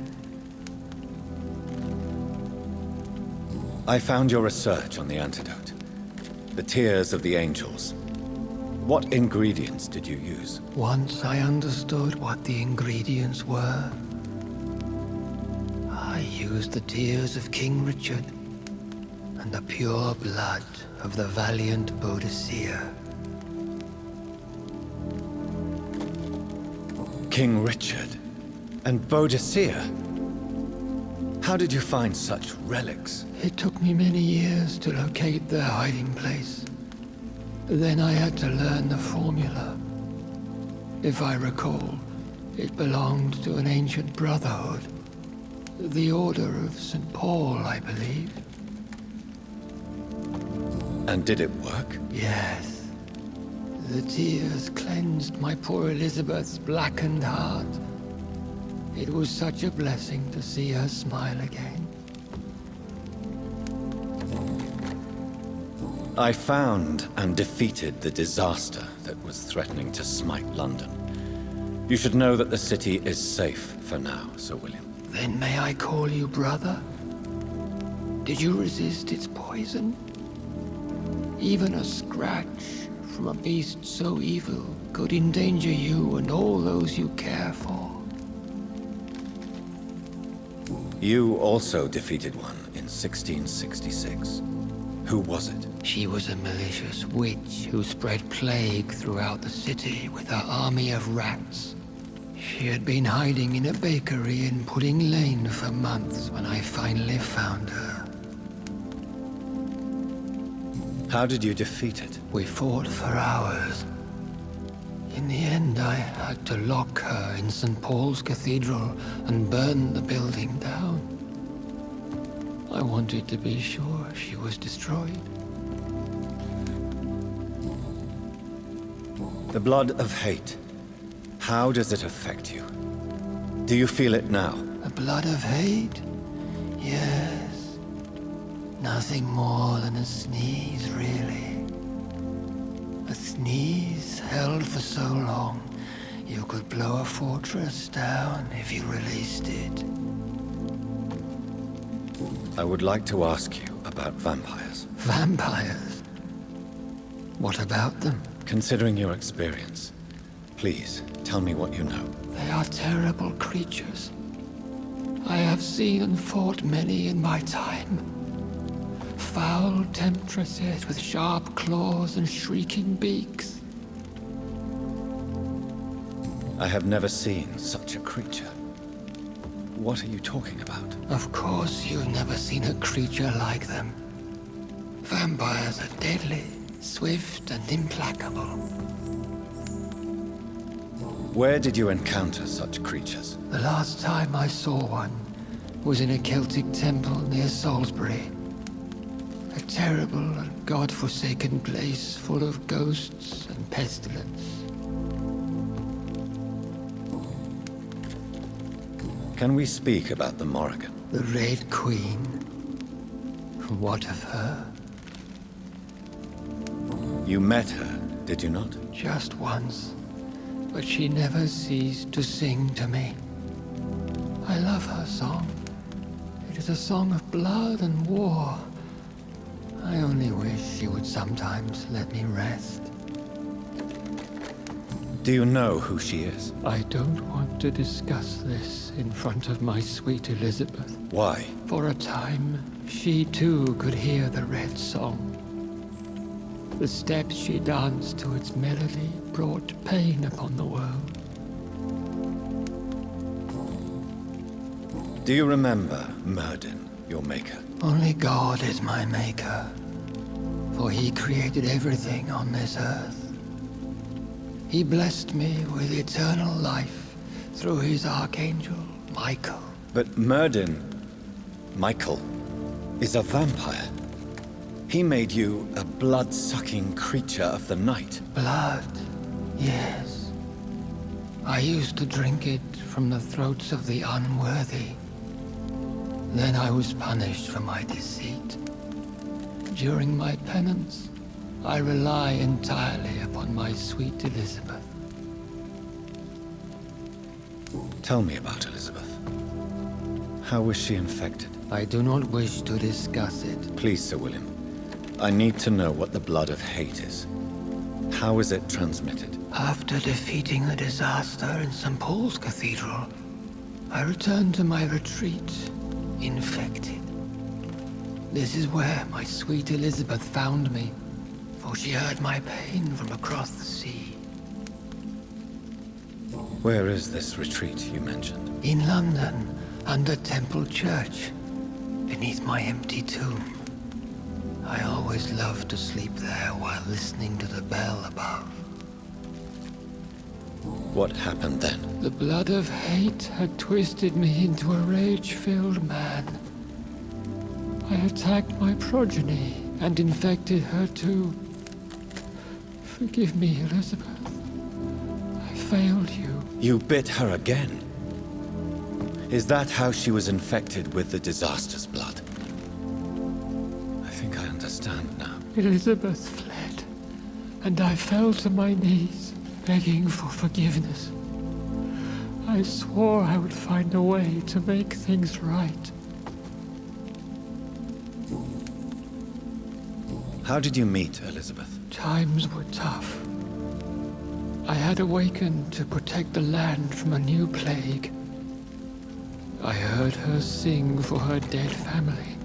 I found your research on the antidote. The tears of the angels. What ingredients did you use? Once I understood what the ingredients were, I used the tears of King Richard and the pure blood of the valiant Boadicea. King Richard and Boadicea? How did you find such relics? It took me many years to locate their hiding place. Then I had to learn the formula. If I recall, it belonged to an ancient brotherhood. The Order of St. Paul, I believe. And did it work? Yes. The tears cleansed my poor Elizabeth's blackened heart. It was such a blessing to see her smile again. I found and defeated the disaster that was threatening to smite London. You should know that the city is safe for now, Sir William. Then may I call you brother? Did you resist its poison? Even a scratch from a beast so evil could endanger you and all those you care for. You also defeated one in 1666. Who was it? She was a malicious witch who spread plague throughout the city with her army of rats. She had been hiding in a bakery in Pudding Lane for months when I finally found her. How did you defeat it? We fought for hours. In the end, I had to lock her in St. Paul's Cathedral and burn the building down. I wanted to be sure she was destroyed. The blood of hate. How does it affect you? Do you feel it now? The blood of hate? Yes. Nothing more than a sneeze, really. A sneeze held for so long, you could blow a fortress down if you released it. I would like to ask you about vampires. Vampires? What about them? Considering your experience, please tell me what you know. They are terrible creatures. I have seen and fought many in my time. Foul temptresses with sharp claws and shrieking beaks. I have never seen such a creature. What are you talking about? Of course you've never seen a creature like them. Vampires are deadly, swift and implacable. Where did you encounter such creatures? The last time I saw one was in a Celtic temple near Salisbury. A terrible and god-forsaken place full of ghosts and pestilence. Can we speak about the Morrigan? The Red Queen. What of her? You met her, did you not? Just once. But she never ceased to sing to me. I love her song. It is a song of blood and war. I only wish she would sometimes let me rest. Do you know who she is? I don't want to discuss this in front of my sweet Elizabeth. Why? For a time, she too could hear the Red Song. The steps she danced to its melody brought pain upon the world. Do you remember Myrddin, your maker? Only God is my maker, for he created everything on this earth. He blessed me with eternal life through his archangel, Michael. But Myrddin, Michael, is a vampire. He made you a blood-sucking creature of the night. Blood, yes. I used to drink it from the throats of the unworthy. Then I was punished for my deceit. During my penance, I rely entirely upon my sweet Elizabeth. Tell me about Elizabeth. How was she infected? I do not wish to discuss it. Please, Sir William. I need to know what the blood of hate is. How is it transmitted? After defeating the disaster in St. Paul's Cathedral, I returned to my retreat, infected. This is where my sweet Elizabeth found me, for she heard my pain from across the sea. Where is this retreat you mentioned? In London, under Temple Church, beneath my empty tomb. I always loved to sleep there while listening to the bell above. What happened then? The blood of hate had twisted me into a rage-filled man. I attacked my progeny and infected her too. Forgive me, Elizabeth. I failed you. You bit her again? Is that how she was infected with the disaster's blood? I think I understand now. Elizabeth fled, and I fell to my knees, begging for forgiveness. I swore I would find a way to make things right. How did you meet Elizabeth? Times were tough. I had awakened to protect the land from a new plague. I heard her sing for her dead family.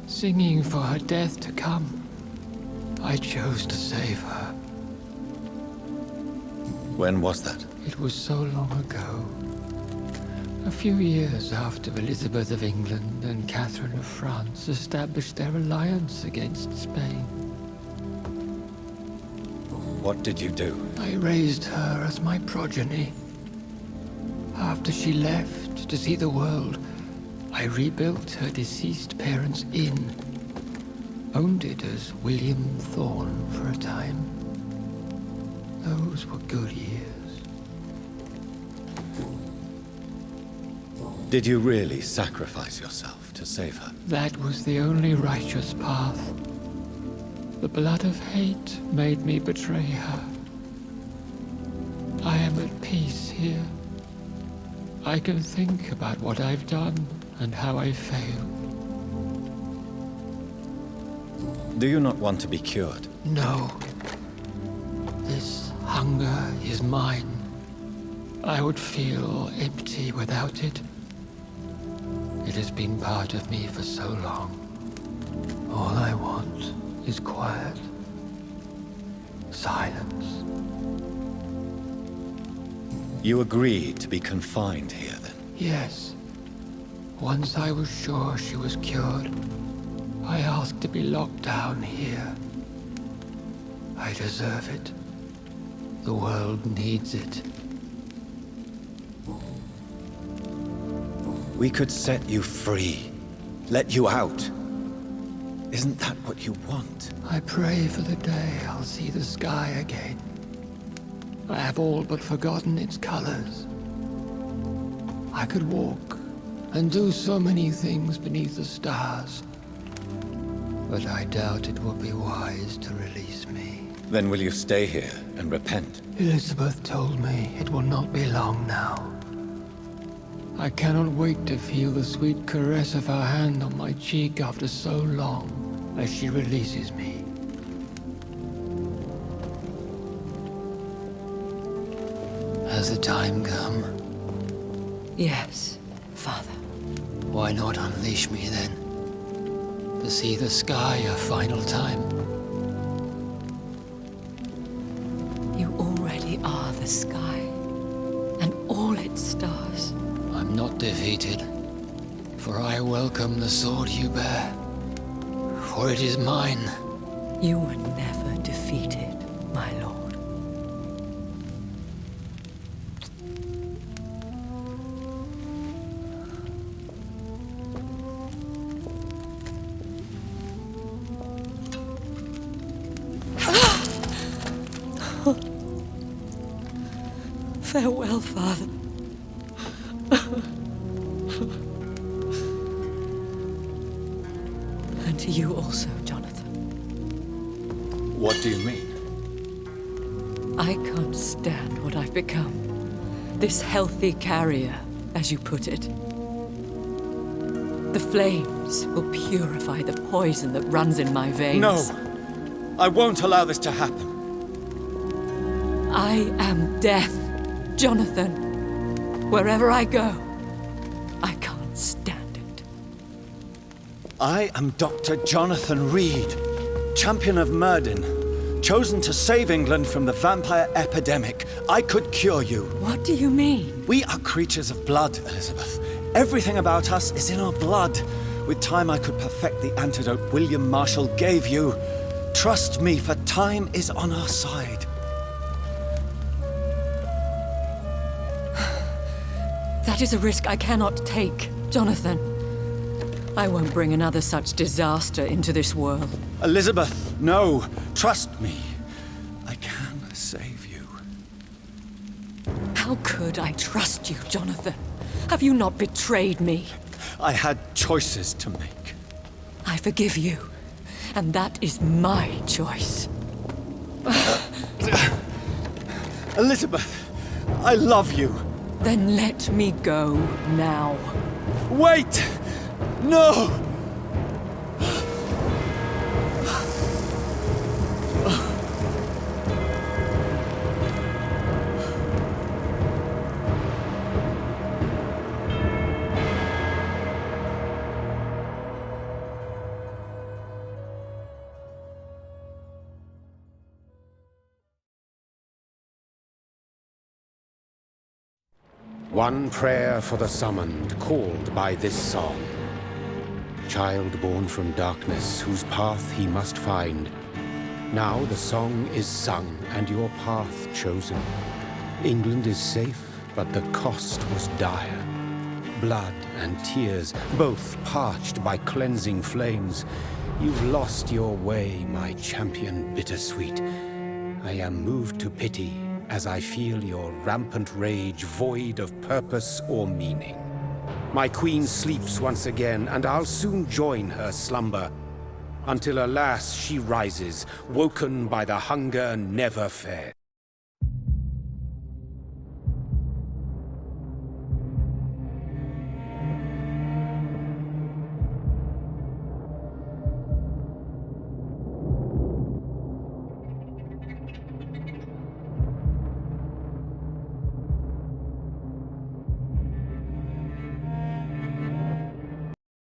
Singing for her death to come. I chose to save her. When was that? It was so long ago. A few years after Elizabeth of England and Catherine of France established their alliance against Spain. What did you do? I raised her as my progeny. After she left to see the world, I rebuilt her deceased parents' inn. Owned it as William Thorne for a time. Those were good years. Did you really sacrifice yourself to save her? That was the only righteous path. The blood of hate made me betray her. I am at peace here. I can think about what I've done and how I failed. Do you not want to be cured? No. This hunger is mine. I would feel empty without it. It has been part of me for so long. All I want is quiet. Silence. You agreed to be confined here, then? Yes. Once I was sure she was cured, I asked to be locked down here. I deserve it. The world needs it. We could set you free. Let you out. Isn't that what you want? I pray for the day I'll see the sky again. I have all but forgotten its colors. I could walk and do so many things beneath the stars. But I doubt it will be wise to release me. Then will you stay here and repent? Elizabeth told me it will not be long now. I cannot wait to feel the sweet caress of her hand on my cheek after so long, as she releases me. Has the time come? Yes, Father. Why not unleash me then? To see the sky a final time? You already are the sky, and all its stars. I'm not defeated, for I welcome the sword you bear, for it is mine. You were never defeated, my lord. Farewell, Father. And to you also, Jonathan. What do you mean? I can't stand what I've become. This healthy carrier, as you put it. The flames will purify the poison that runs in my veins. No! I won't allow this to happen. I am death, Jonathan. Wherever I go, I can't stand it. I am Dr. Jonathan Reed, champion of Murden, chosen to save England from the vampire epidemic. I could cure you. What do you mean? We are creatures of blood, Elizabeth. Everything about us is in our blood. With time, I could perfect the antidote William Marshall gave you. Trust me, for time is on our side. That is a risk I cannot take, Jonathan. I won't bring another such disaster into this world. Elizabeth, no. Trust me. I can save you. How could I trust you, Jonathan? Have you not betrayed me? I had choices to make. I forgive you, and that is my choice. Elizabeth, I love you. Then let me go now. Wait! No! One prayer for the summoned, called by this song. Child born from darkness, whose path he must find. Now the song is sung, and your path chosen. England is safe, but the cost was dire. Blood and tears, both parched by cleansing flames. You've lost your way, my champion bittersweet. I am moved to pity, as I feel your rampant rage void of purpose or meaning. My queen sleeps once again, and I'll soon join her slumber, until alas she rises, woken by the hunger never fed.